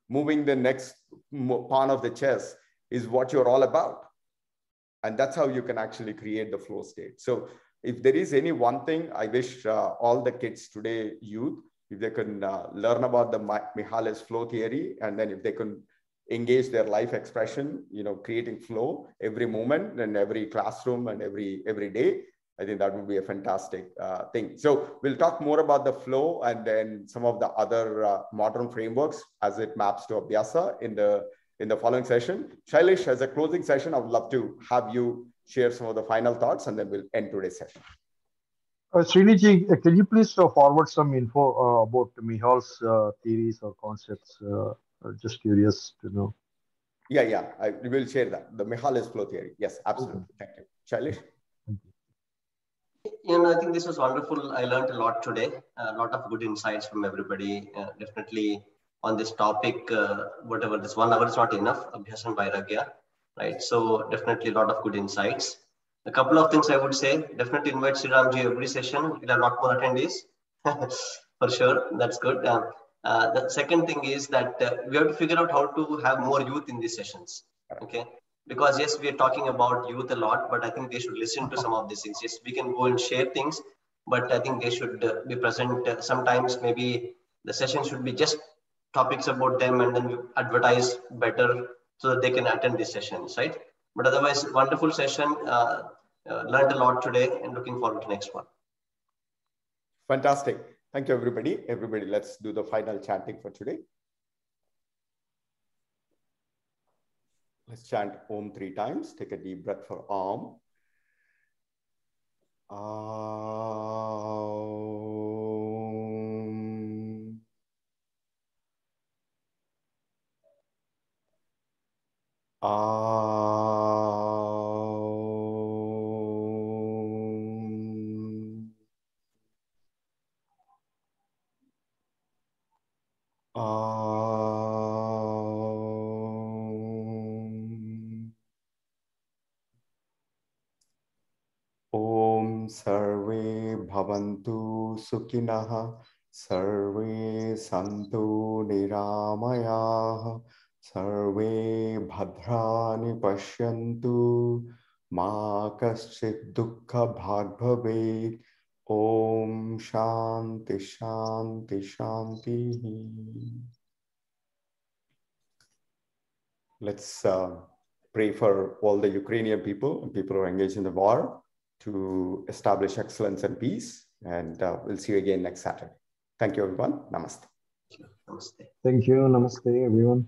moving the next pawn of the chess is what you're all about. And that's how you can actually create the flow state. So if there is any one thing, I wish all the kids today, youth, if they can learn about the Mihaly's flow theory, and then if they can engage their life expression, creating flow every moment and every classroom and every day, I think that would be a fantastic thing. So we'll talk more about the flow and then some of the other modern frameworks as it maps to Abhyasa in the following session. Shailesh, as a closing session, I would love to have you share some of the final thoughts, and then we'll end today's session. Sriniji, can you please forward some info about Mihal's theories or concepts? Just curious to know. Yeah, I will share that. The Mihaly's flow theory. Yes, absolutely. Thank you. Shailesh? I think this was wonderful. I learned a lot today. A lot of good insights from everybody. Definitely on this topic, whatever this 1 hour is not enough. Abhyas and Vairagya, right? So definitely a lot of good insights. A couple of things I would say. Definitely invite Sriramji every session. We'll have a lot more attendees. For sure, that's good. The second thing is that we have to figure out how to have more youth in these sessions. Okay. Because yes, we are talking about youth a lot, but I think they should listen to some of these things. Yes, we can go and share things, but I think they should be present. Sometimes maybe the session should be just topics about them, and then we advertise better so that they can attend these sessions, right? But otherwise, wonderful session. Learned a lot today, and looking forward to next one. Fantastic. Thank you, everybody. Everybody, let's do the final chanting for today. Let's chant Om 3 times. Take a deep breath for Om. Om. Om Sarve Bhavantu Sukhinah Sarve Santu Niramayah Sarve Bhadrani Pashyantu Ma Kaschit Dukkha Bhag Bhavet. Om Shanti Shanti Shanti. Let's pray for all the Ukrainian people and people who are engaged in the war to establish excellence and peace. And we'll see you again next Saturday. Thank you, everyone. Namaste. Namaste. Thank you. Namaste, everyone.